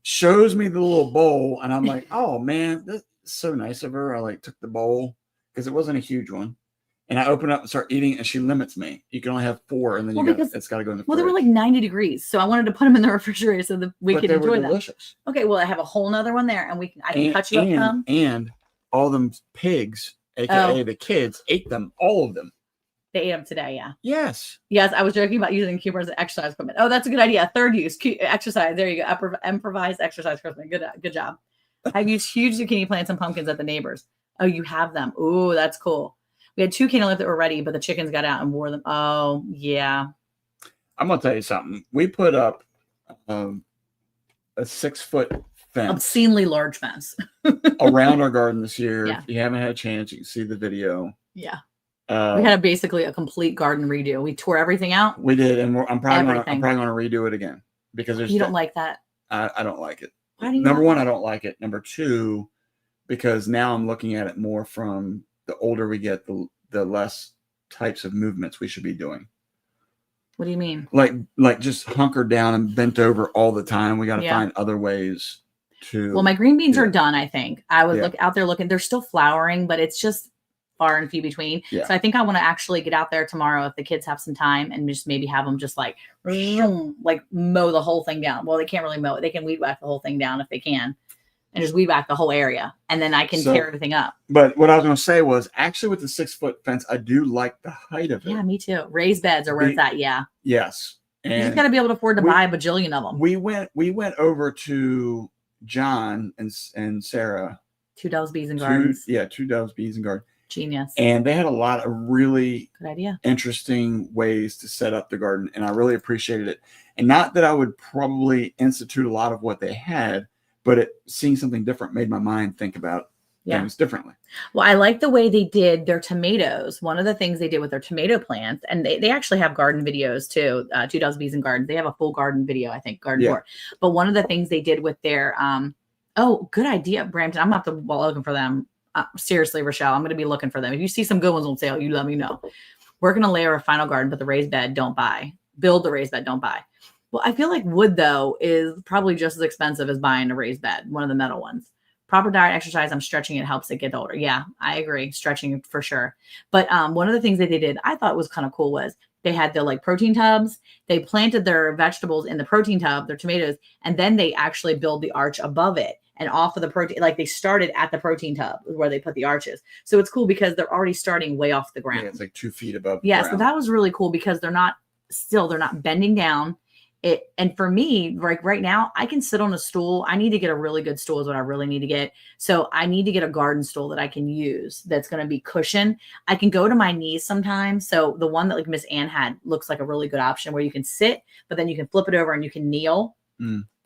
Shows me the little bowl, and I'm like, "Oh man, that's so nice of her." I like took the bowl because it wasn't a huge one, and I open up and start eating, and she limits me. You can only have 4, and then it's got to go in the fridge. Well, they were like 90 degrees, so I wanted to put them in the refrigerator so that we could enjoy them. Delicious. Okay, well, I have a whole nother one there, and I can cut you up some. And all them pigs, aka the kids, ate them, all of them. They ate them today, yeah. Yes. Yes, I was joking about using cucumbers as exercise equipment. Oh, that's a good idea. Third use, exercise. There you go. Improvised exercise equipment. Good job. I've used huge zucchini plants and pumpkins at the neighbors. Oh, you have them. Oh, that's cool. We had 2 cantaloupe that were ready, but the chickens got out and wore them. Oh, yeah. I'm going to tell you something. We put up a 6-foot fence. Obscenely large fence. around our garden this year. Yeah. If you haven't had a chance, you can see the video. Yeah. We had basically a complete garden redo. We tore everything out. We did, and I'm probably going to redo it again because you don't like that. I don't like it. Why do you? Number one, I don't like it. Number two, because now I'm looking at it more from the older we get, the less types of movements we should be doing. What do you mean? Like just hunkered down and bent over all the time. We got to find other ways to. Well, my green beans are done. I think I was out there looking. They're still flowering, but it's just far and few between. Yeah. So I think I want to actually get out there tomorrow if the kids have some time and just maybe have them just like mow the whole thing down. Well, they can't really mow it. They can weed whack the whole thing down if they can and just weed whack the whole area. And then I can tear everything up. But what I was going to say was actually with the 6-foot fence, I do like the height of it. Yeah, me too. Raised beds are where it's at. Yeah. Yes. And you just got to be able to afford to buy a bajillion of them. We went over to John and Sarah. 2 Doves, Bees and Gardens. 2 Doves, Bees and Gardens. Genius. And they had a lot of really good idea, interesting ways to set up the garden. And I really appreciated it. And not that I would probably institute a lot of what they had, but seeing something different made my mind think about things differently. Well, I like the way they did their tomatoes. One of the things they did with their tomato plants, and they actually have garden videos too, 2 Doves, Bees and Gardens. They have a full garden video, I think, garden tour. But one of the things they did with their, good idea, Brampton. I'm going to have to be looking for them. Seriously, Rochelle, I'm going to be looking for them. If you see some good ones on sale, you let me know. We're going to layer a final garden, but the raised bed, don't buy. Build the raised bed, don't buy. Well, I feel like wood, though, is probably just as expensive as buying a raised bed, one of the metal ones. Proper diet, exercise, I'm stretching it helps it get older. Yeah, I agree. Stretching for sure. But one of the things that they did I thought was kind of cool was they had the protein tubs. They planted their vegetables in the protein tub, their tomatoes, and then they actually build the arch above it. And off of the protein, like they started at the protein tub where they put the arches. So it's cool because they're already starting way off the ground. Yeah, it's like 2 feet above. Yeah, so that was really cool because they're not bending down. And for me, like right now, I can sit on a stool. I need to get a really good stool is what I really need to get. So I need to get a garden stool that I can use that's going to be cushioned. I can go to my knees sometimes. So the one that like Miss Ann had looks like a really good option where you can sit, but then you can flip it over and you can kneel.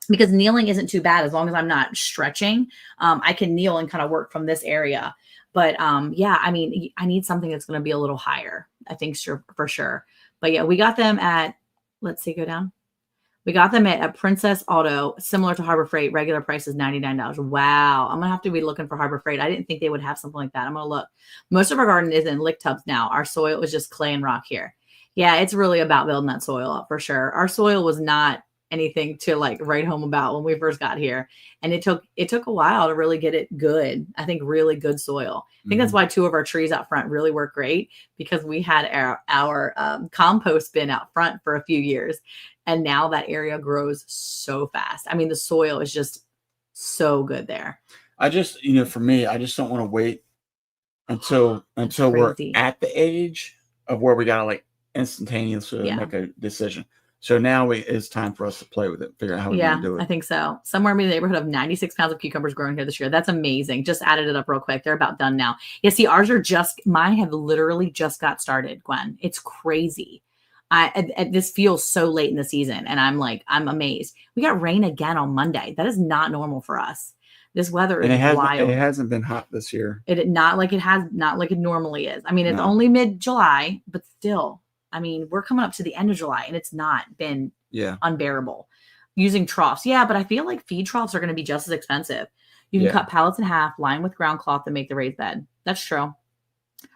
Because kneeling isn't too bad as long as I'm not stretching. I can kneel and kind of work from this area. But yeah, I mean, I need something that's going to be a little higher, I think, for sure. But yeah, we got them at, let's see, go down. We got them at Princess Auto, similar to Harbor Freight. Regular price is $99. Wow. I'm going to have to be looking for Harbor Freight. I didn't think they would have something like that. I'm going to look. Most of our garden is in lick tubs now. Our soil is just clay and rock here. Yeah, it's really about building that soil up for sure. Our soil was not anything to like write home about when we first got here. And it took a while to really get it good. I think really good soil. I think that's why 2 of our trees out front really work great, because we had our compost bin out front for a few years. And now that area grows so fast. I mean, the soil is just so good there. I just, for me, I just don't want to wait until we're at the age of where we got to like instantaneously make a decision. So now it's time for us to play with it, figure out how we're going to do it. I think so. Somewhere in the neighborhood of 96 pounds of cucumbers growing here this year. That's amazing. Just added it up real quick. They're about done now. Yeah, see, mine have literally just got started, Gwen. It's crazy. This feels so late in the season, and I'm amazed. We got rain again on Monday. That is not normal for us. This weather is wild. It hasn't been hot this year. Not like it normally is. I mean, it's only mid-July, but still. I mean, we're coming up to the end of July and it's not been unbearable. Using troughs. Yeah, but I feel like feed troughs are going to be just as expensive. You can cut pallets in half, line with ground cloth and make the raised bed. That's true.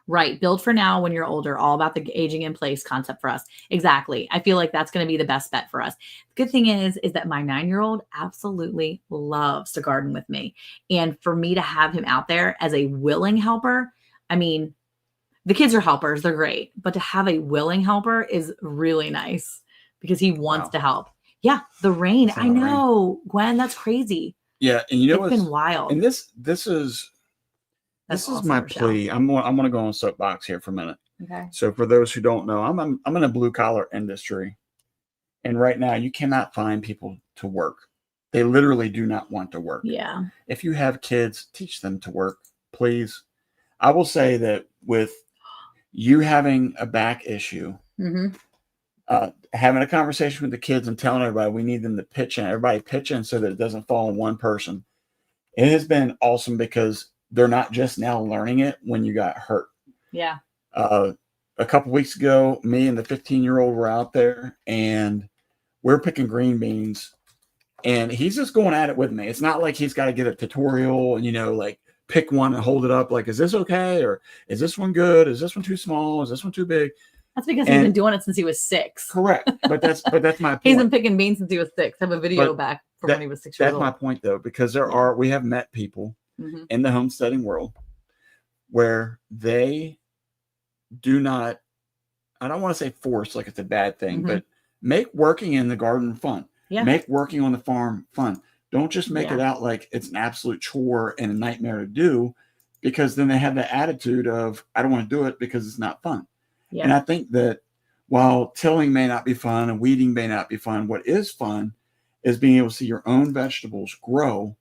Right. Build for now when you're older. All about the aging in place concept for us. Exactly. I feel like that's going to be the best bet for us. The good thing is that my 9-year-old absolutely loves to garden with me. And for me to have him out there as a willing helper, I mean, the kids are helpers. They're great. But to have a willing helper is really nice because he wants to help. Yeah. The rain. I know. Gwen, that's crazy. Yeah. And it's been wild. And this is my plea. I'm going to go on soapbox here for a minute. Okay. So for those who don't know, I'm in a blue collar industry. And right now you cannot find people to work. They literally do not want to work. Yeah. If you have kids, teach them to work, please. I will say that with you having a back issue, having a conversation with the kids and telling everybody we need them to pitch in, everybody pitch in so that it doesn't fall on one person. It has been awesome because they're not just now learning it when you got hurt. Yeah. A couple weeks ago, me and the 15-year-old were out there and we're picking green beans and he's just going at it with me. It's not like he's got to get a tutorial and, like, pick one and hold it up like, is this okay? Or is this one good? Is this one too small? Is this one too big? That's because he's been doing it since he was 6. Correct. But that's my point. He's been picking beans since he was 6. I have a video back from when he was 6 years old. That's my point though, because we have met people in the homesteading world where they do not, I don't want to say force like it's a bad thing, but make working in the garden fun. Yeah. Make working on the farm fun. Don't just make it out like it's an absolute chore and a nightmare to do, because then they have the attitude of, I don't want to do it because it's not fun. Yeah. And I think that while tilling may not be fun and weeding may not be fun, what is fun is being able to see your own vegetables grow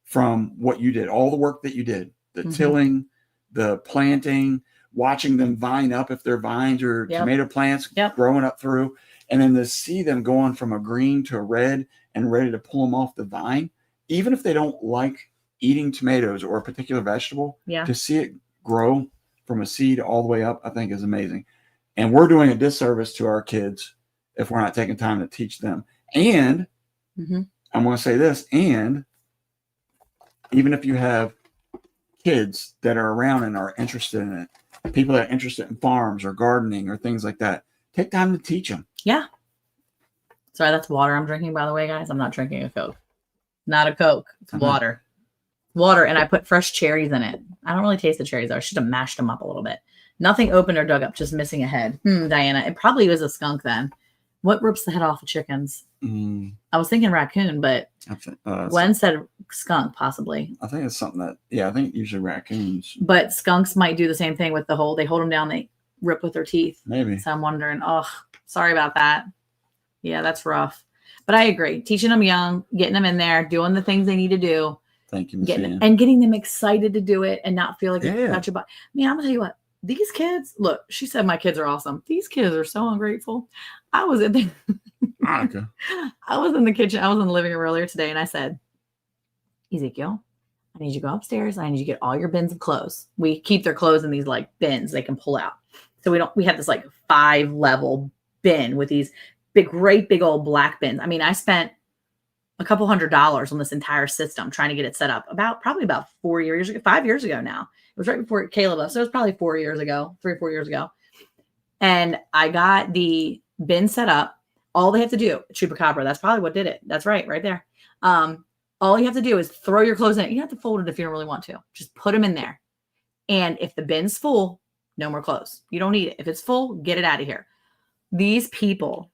from what you did, all the work that you did, the tilling, the planting, watching them vine up if they're vines or tomato plants growing up through, and then to see them going from a green to a red and ready to pull them off the vine, even if they don't like eating tomatoes or a particular vegetable, to see it grow from a seed all the way up, I think is amazing. And we're doing a disservice to our kids if we're not taking time to teach them. And I'm going to say this, and even if you have kids that are around and are interested in it, people that are interested in farms or gardening or things like that, take time to teach them. Yeah. Sorry, that's water I'm drinking, by the way, guys. I'm not drinking a Coke. Not a Coke. It's water. Water, and I put fresh cherries in it. I don't really taste the cherries, though. I should have mashed them up a little bit. Nothing open or dug up, just missing a head. Diana, it probably was a skunk then. What rips the head off of chickens? I was thinking raccoon, but Gwen said skunk, possibly. I think it's something that, I think usually raccoons. But skunks might do the same thing with they hold them down, they rip with their teeth. Maybe. So I'm wondering, sorry about that. Yeah, that's rough. But I agree. Teaching them young, getting them in there, doing the things they need to do. Thank you, Miss Ian. And getting them excited to do it and not feel like Yeah. it's such a. I mean, I'm gonna tell you what. These kids, look. She said my kids are awesome. These kids are so ungrateful. I was in the, Monica. I was in the kitchen. I was in the living room earlier today, and I said, Ezekiel, I need you to go upstairs. I need you to get all your bins of clothes. We keep their clothes in these like bins they can pull out. So we have this like 5-level bin with these great big old black bins. I mean, I spent a couple $100s on this entire system trying to get it set up probably about 4 years ago, 5 years ago now. It was right before Caleb left. So it was probably 4 years ago, 3 or 4 years ago. And I got the bin set up. All they have to do, chupacabra, that's probably what did it. That's right there. All you have to do is throw your clothes in it. You don't have to fold it if you don't really want to. Just put them in there. And if the bin's full, no more clothes. You don't need it. If it's full, get it out of here. These people,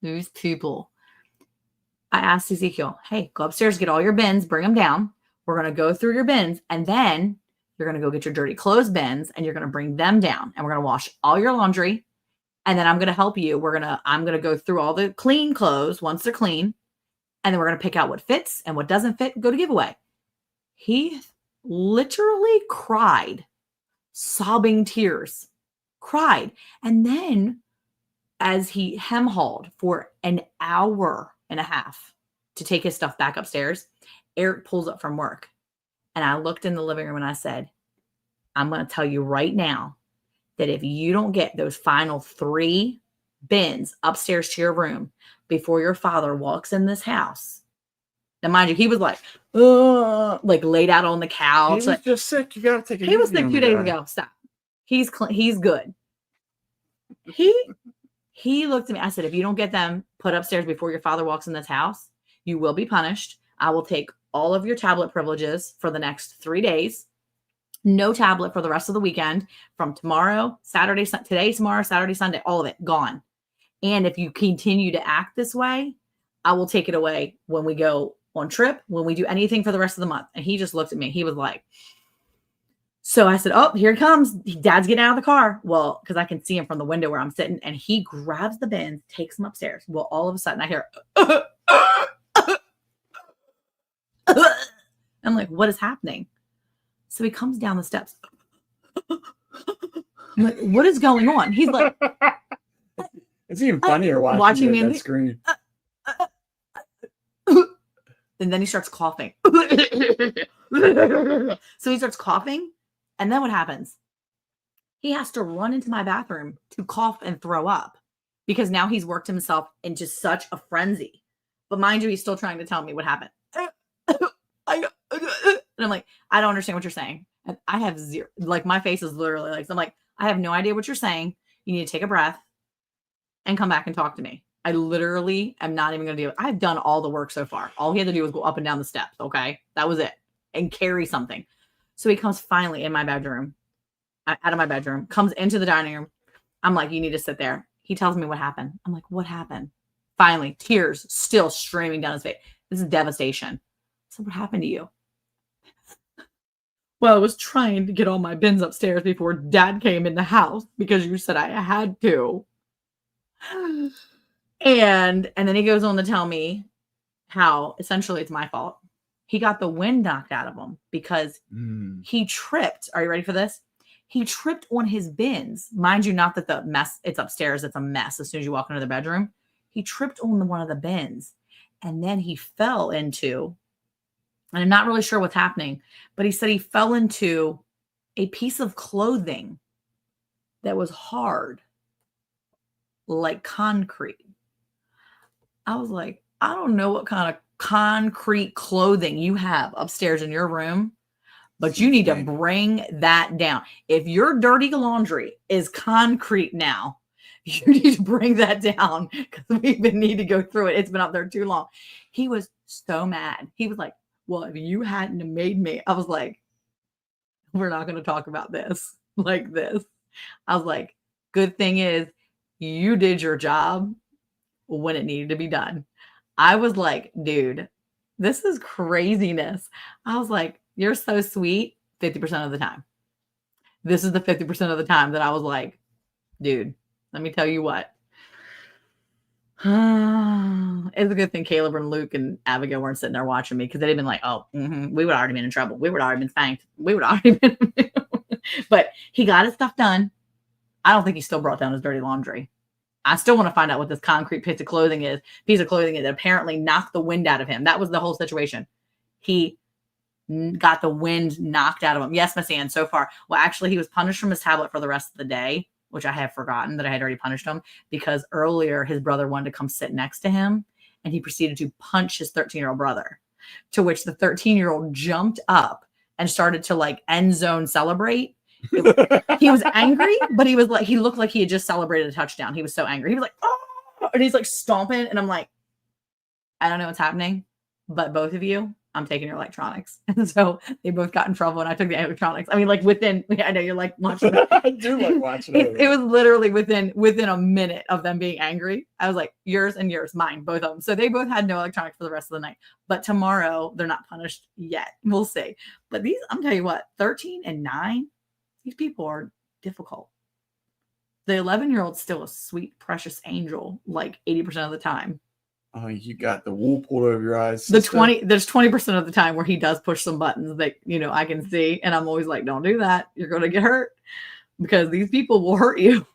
I asked Ezekiel, hey, go upstairs, get all your bins, bring them down. We're going to go through your bins, and then you're going to go get your dirty clothes bins, and you're going to bring them down, and we're going to wash all your laundry, and then I'm going to help you. I'm going to go through all the clean clothes once they're clean, and then we're going to pick out what fits and what doesn't fit and go to giveaway. He literally cried, sobbing tears, cried. And then as he hem-hauled for an hour and a half to take his stuff back upstairs, Eric pulls up from work. And I looked in the living room and I said, I'm going to tell you right now that if you don't get those final 3 bins upstairs to your room before your father walks in this house. Now, mind you, he was like laid out on the couch. He was just sick. You got to take it easy. He was sick 2 days guy. ago. Stop. He's good. He looked at me. I said, if you don't get them put upstairs before your father walks in this house, you will be punished. I will take all of your tablet privileges for the next 3 days. No tablet for the rest of the weekend. From tomorrow, today, tomorrow, Saturday, Sunday, all of it gone. And if you continue to act this way, I will take it away when we go on trip, when we do anything for the rest of the month. And he just looked at me. He was like, so I said, oh, here it comes. Dad's getting out of the car. Well, because I can see him from the window where I'm sitting. And he grabs the bins, takes them upstairs. Well, all of a sudden I hear, I'm like, what is happening? So he comes down the steps. I'm like, what is going on? He's like, it's even funnier watching me on that screen. And then he starts coughing. So he starts coughing. And then what happens? He has to run into my bathroom to cough and throw up because now he's worked himself into such a frenzy. But mind you, he's still trying to tell me what happened. And I'm like, I don't understand what you're saying. And I have zero, like my face is literally like, so I'm like, I have no idea what you're saying. You need to take a breath and come back and talk to me. I literally am not even going to do it. I've done all the work so far. All he had to do was go up and down the steps. Okay. That was it. And carry something. So he comes finally in my bedroom, out of my bedroom, comes into the dining room. I'm like, you need to sit there. He tells me what happened. I'm like, what happened? Finally, tears still streaming down his face. This is devastation. So what happened to you? Well, I was trying to get all my bins upstairs before Dad came in the house because you said I had to. And then he goes on to tell me how essentially it's my fault. He got the wind knocked out of him because he tripped. Are you ready for this? He tripped on his bins. Mind you, not that the mess, it's upstairs. It's a mess as soon as you walk into the bedroom. He tripped on one of the bins and then he fell into, and I'm not really sure what's happening, but he said he fell into a piece of clothing that was hard, like concrete. I was like, I don't know what kind of concrete clothing you have upstairs in your room, but you need to bring that down. If your dirty laundry is concrete now, you need to bring that down because we even need to go through it. It's been up there too long. He was so mad. He was like, well, if you hadn't have made me, I was like, we're not going to talk about this like this. I was like, good thing is you did your job when it needed to be done. I was like, dude, this is craziness. I was like, you're so sweet 50% of the time. This is the 50% of the time that I was like, dude, let me tell you what. It's a good thing Caleb and Luke and Abigail weren't sitting there watching me because they'd have been like, oh, we would have already been in trouble. We would have already been spanked. We would have already been. But he got his stuff done. I don't think he still brought down his dirty laundry. I still want to find out what this concrete piece of clothing is that apparently knocked the wind out of him. That was the whole situation. He got the wind knocked out of him. Yes, Miss Ann, so far. Well, actually, he was punished from his tablet for the rest of the day, which I have forgotten that I had already punished him because earlier his brother wanted to come sit next to him and he proceeded to punch his 13-year-old brother, to which the 13-year-old jumped up and started to like end zone celebrate. He was angry, but he looked like he had just celebrated a touchdown. He was so angry. He was like, oh, and he's like stomping. And I'm like, I don't know what's happening, but both of you, I'm taking your electronics. And so they both got in trouble and I took the electronics. I mean, like I know you're like watching it. I do like watching it. It was literally within a minute of them being angry. I was like, yours and yours, mine, both of them. So they both had no electronics for the rest of the night. But tomorrow they're not punished yet. We'll see. But I'm telling you what, 13 and 9, these people are difficult. The 11-year-old's still a sweet, precious angel, like 80% of the time. Oh, you got the wool pulled over your eyes. There's 20% of the time where he does push some buttons that, I can see. And I'm always like, don't do that. You're going to get hurt because these people will hurt you.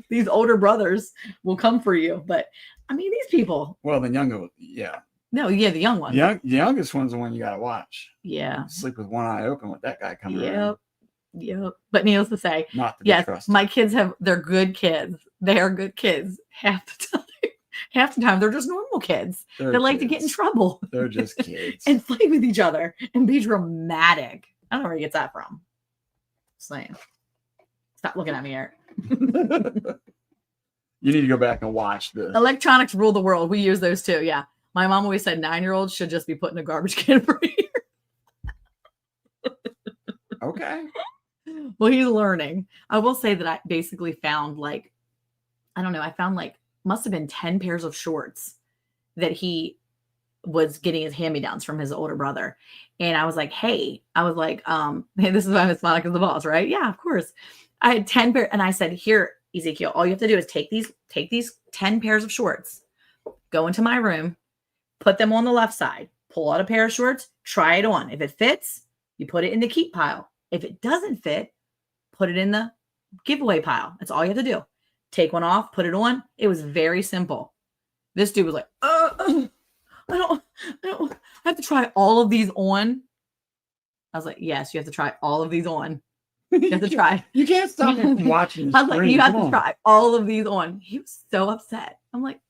These older brothers will come for you. But I mean, these people. Well, the younger, yeah. No, yeah, the young one. The youngest one's the one you got to watch. Yeah. Sleep with one eye open with that guy coming around. Yep. But needless to say, not to be trusted. My kids they're good kids. They are good kids half the time. Half the time, they're just normal kids. They like to get in trouble. They're just kids. And fight with each other and be dramatic. I don't know where he gets that from. Just saying. Stop looking at me, Eric. You need to go back and watch this. Electronics rule the world. We use those too. Yeah. My mom always said 9-year-olds should just be put in a garbage can for a year. Okay. Well, he's learning. I will say that I basically found must have been 10 pairs of shorts that he was getting his hand-me-downs from his older brother. And I was like, hey, this is why Miss Monica's the boss, right? Yeah, of course. I had 10 pairs. And I said, here, Ezekiel, all you have to do is take these 10 pairs of shorts, go into my room, put them on the left side, pull out a pair of shorts, try it on. If it fits, you put it in the keep pile. If it doesn't fit, put it in the giveaway pile. That's all you have to do. Take one off, put it on. It was very simple. This dude was like, I have to try all of these on. I was like, yes, you have to try all of these on. You have to try. You can't stop him from watching. I was like, you have to try all of these on. He was so upset. I'm like,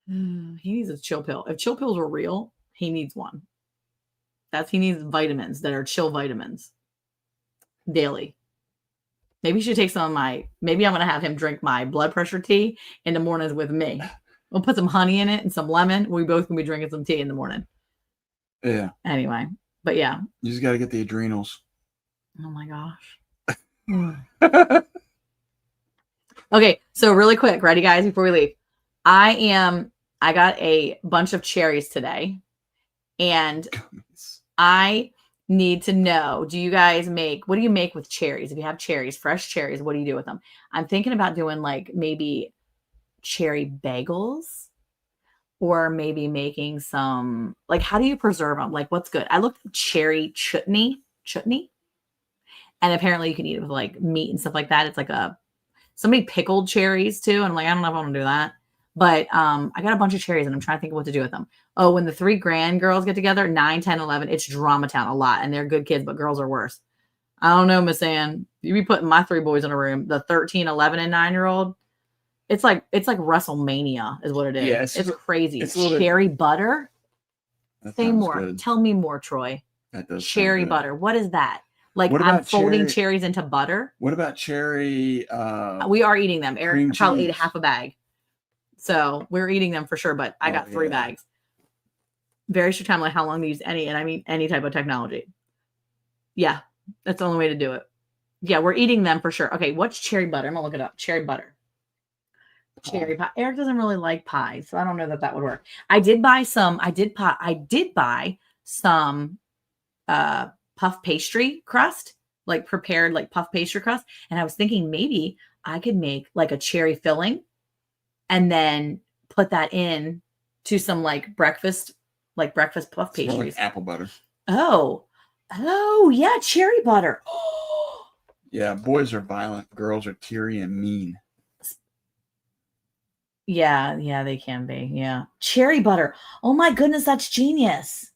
he needs a chill pill. If chill pills were real, he needs one. He needs vitamins that are chill vitamins daily. Maybe you should take maybe I'm going to have him drink my blood pressure tea in the mornings with me. We'll put some honey in it and some lemon. We both can be drinking some tea in the morning. Yeah. Anyway, but yeah. You just got to get the adrenals. Oh my gosh. Okay. So really quick, ready guys, before we leave, I got a bunch of cherries today and I need to know, what do you make with cherries? If you have cherries, fresh cherries, what do you do with them? I'm thinking about doing like maybe cherry bagels or maybe making some, like, how do you preserve them? Like, what's good? I looked at cherry chutney, and apparently you can eat it with like meat and stuff like that. It's like somebody pickled cherries too. And I'm like, I don't know if I want to do that. But I got a bunch of cherries and I'm trying to think of what to do with them. Oh, when the 3 grand girls get together, 9, 10, 11, it's drama town a lot. And they're good kids, but girls are worse. I don't know, Miss Ann. You be putting my 3 boys in a room, the 13, 11, and 9-year-old. It's like WrestleMania is what it is. Yeah, it's crazy. It's cherry butter. Say more. Good. Tell me more, Troy. That does cherry butter. What is that? Like I'm folding cherries into butter. What about cherry? We are eating them. Eric probably ate half a bag. So we're eating them for sure, but I got 3 bags. Very strict time, like how long to use any, and I mean any type of technology. Yeah, that's the only way to do it. Yeah, we're eating them for sure. Okay, what's cherry butter? I'm gonna look it up. Cherry butter. Cherry pie. Eric doesn't really like pie, so I don't know that would work. I did buy some puff pastry crust, like prepared like puff pastry crust, and I was thinking maybe I could make like a cherry filling and then put that in to some like breakfast puff It's more pastries. like apple butter. Oh, yeah, cherry butter. Yeah, boys are violent, girls are teary and mean. Yeah, they can be. Yeah, cherry butter. Oh my goodness, that's genius.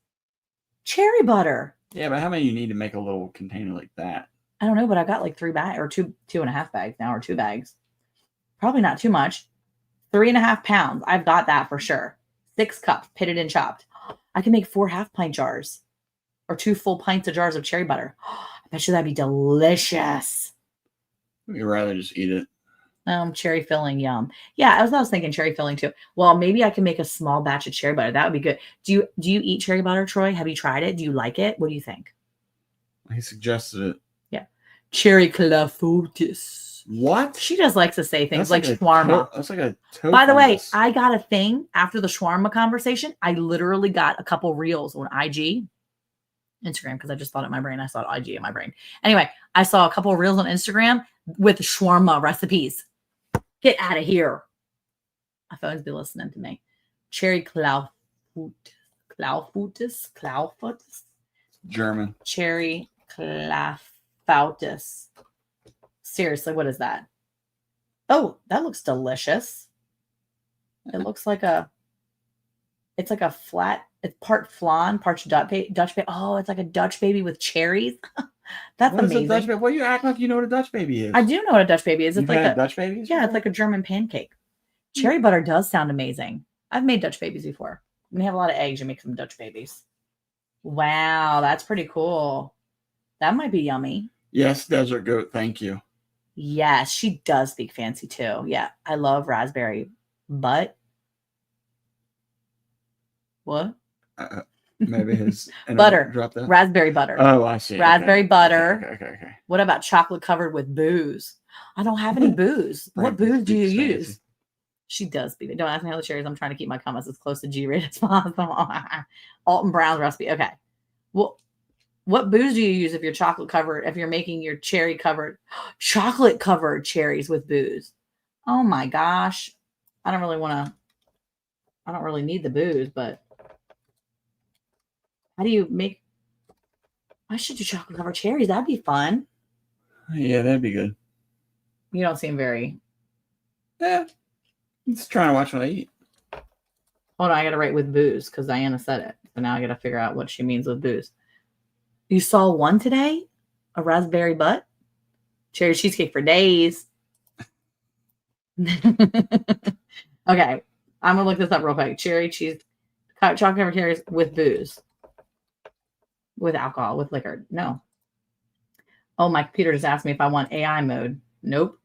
Cherry butter. Yeah, but how many you need to make a little container like that? I don't know, but I've got like 3 bags or 2.5 bags now, or 2 bags. Probably not too much. 3.5 pounds. I've got that for sure. 6 cups, pitted and chopped. I can make 4 half-pint jars or 2 full pints of jars of cherry butter. I bet you that'd be delicious. You'd rather just eat it. Cherry filling, yum. Yeah, I was thinking cherry filling too. Well, maybe I can make a small batch of cherry butter. That would be good. Do you eat cherry butter, Troy? Have you tried it? Do you like it? What do you think? He suggested it. Yeah. Cherry clafoutis. What? She just likes to say things like a shawarma. That's like a toe By the way, fungus. I got a thing after the shawarma conversation. I literally got a couple reels on IG, Instagram, because I just thought it in my brain. I saw IG in my brain. Anyway, I saw a couple of reels on Instagram with shawarma recipes. Get out of here. My phone's be listening to me. Cherry clafoutis. German. Cherry clafoutis. Seriously, what is that? Oh, that looks delicious. It looks like it's like a flat, it's part flan, part Dutch baby. Oh, it's like a Dutch baby with cherries. That's what amazing. Is a Dutch baby? Well, you act like you know what a Dutch baby is. I do know what a Dutch baby is. It's like a Dutch babies? Yeah, it's like a German pancake. Cherry butter does sound amazing. I've made Dutch babies before. When you have a lot of eggs, you make some Dutch babies. Wow, that's pretty cool. That might be yummy. Yes, Desert Goat, thank you. Yes, she does speak fancy too. Yeah, I love raspberry butt. What? Maybe his butter. Dropped that. Raspberry butter. Oh, I see. Raspberry butter. Okay. What about chocolate covered with booze? I don't have any booze. What booze do you use? Fancy. She does speak. Don't ask me how the cherries. I'm trying to keep my comments as close to G-rated as possible. Alton Brown's recipe. Okay. Well, what booze do you use if you're chocolate covered? If you're making your cherry covered, chocolate covered cherries with booze? Oh my gosh! I don't really need the booze, but how do you make? I should do chocolate covered cherries. That'd be fun. Yeah, that'd be good. You don't seem very. Yeah. I'm just trying to watch what I eat. Hold on, I gotta write with booze because Diana said it. So now I gotta figure out what she means with booze. You saw one today? A raspberry butt? Cherry cheesecake for days. Okay. I'm gonna look this up real quick. Cherry cheese chocolate covered cherries with booze. With alcohol, with liquor. No. Oh, my computer just asked me if I want AI mode. Nope.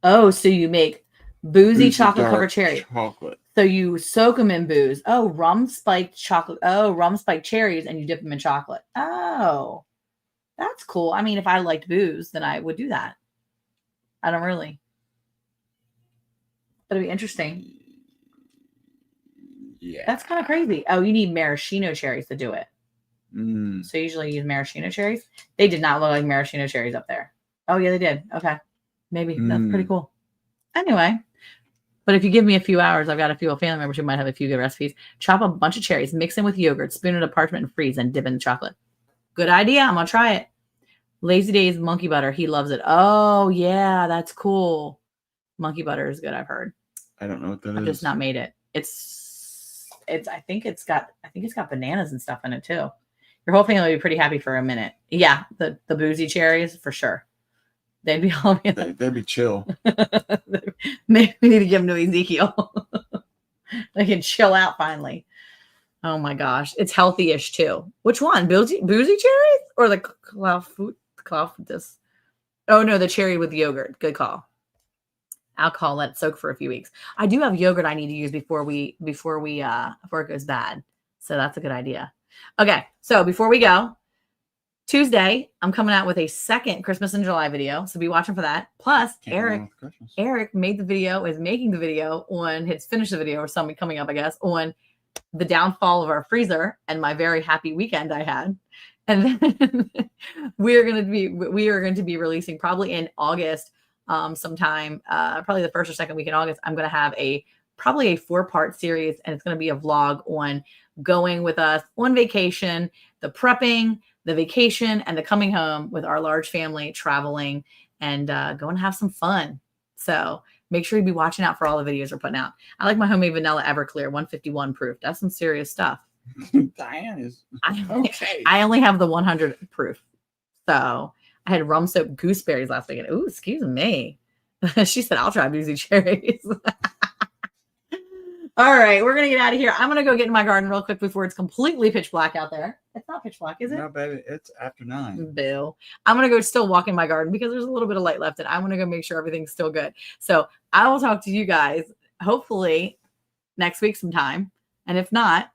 Oh, so you make boozy chocolate covered cherry. Chocolate. So you soak them in booze. Oh, rum spiked chocolate. Oh, rum spiked cherries, and you dip them in chocolate. Oh, that's cool. I mean, if I liked booze, then I would do that. I don't really. But it'd be interesting. Yeah. That's kind of crazy. Oh, you need maraschino cherries to do it. Mm. So you usually use maraschino cherries. They did not look like maraschino cherries up there. Oh, yeah, they did. Okay. Maybe. That's pretty cool. Anyway. But if you give me a few hours, I've got a few family members who might have a few good recipes. Chop a bunch of cherries, mix them with yogurt, spoon it in parchment, and freeze, and dip in the chocolate. Good idea. I'm going to try it. Lazy Days monkey butter. He loves it. Oh, yeah. That's cool. Monkey butter is good, I've heard. I don't know what that is. I've just not made it. I think it's got bananas and stuff in it too. Your whole family will be pretty happy for a minute. Yeah, the boozy cherries for sure. They'd be all they'd be chill. Maybe we need to give them to Ezekiel. They can chill out finally. Oh my gosh, it's healthy-ish too. Which one, boozy cherries or the clafoutis? Oh no, the cherry with yogurt. Good call. Alcohol, let it soak for a few weeks. I do have yogurt I need to use before it goes bad. So that's a good idea. Okay, so before we go, Tuesday, I'm coming out with a second Christmas in July video. So be watching for that. Plus, Eric made the video, is making the video on, has finished the video or something coming up, I guess, on the downfall of our freezer and my very happy weekend I had. And then we are going to be releasing probably in August sometime, probably the first or second week in August. I'm going to have probably a 4-part series, and it's going to be a vlog on going with us on vacation, the prepping, the vacation, and the coming home with our large family, traveling and go and have some fun. So make sure you be watching out for all the videos we're putting out. I like my homemade vanilla Everclear 151 proof. That's some serious stuff. Diane is okay. I only have the 100 proof. So I had rum soap gooseberries last weekend. Ooh, excuse me. She said, I'll try boozy cherries. All right, we're going to get out of here. I'm going to go get in my garden real quick before it's completely pitch black out there. It's not pitch black, is it? No, baby. It's after 9. Bill. I'm going to go still walk in my garden because there's a little bit of light left, and I want to go make sure everything's still good. So I will talk to you guys hopefully next week sometime. And if not,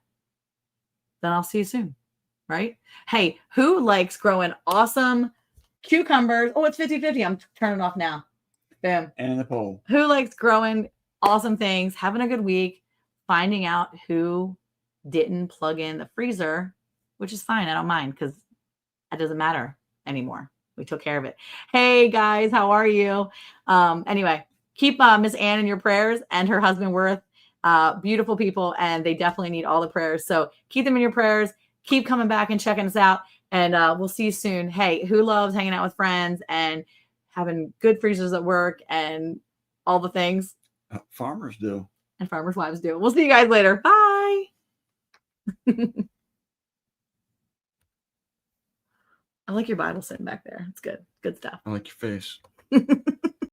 then I'll see you soon. Right? Hey, who likes growing awesome cucumbers? Oh, it's 50-50. I'm turning off now. Boom. And in the poll. Who likes growing awesome things, having a good week, finding out who didn't plug in the freezer, which is fine. I don't mind because it doesn't matter anymore. We took care of it. Hey, guys, how are you? Anyway, keep Miss Ann in your prayers and her husband Worth. Beautiful people, and they definitely need all the prayers. So keep them in your prayers. Keep coming back and checking us out, and we'll see you soon. Hey, who loves hanging out with friends and having good freezers at work and all the things? Farmers do. And farmers' wives do. We'll see you guys later. Bye. I like your Bible sitting back there. It's good. Good stuff. I like your face.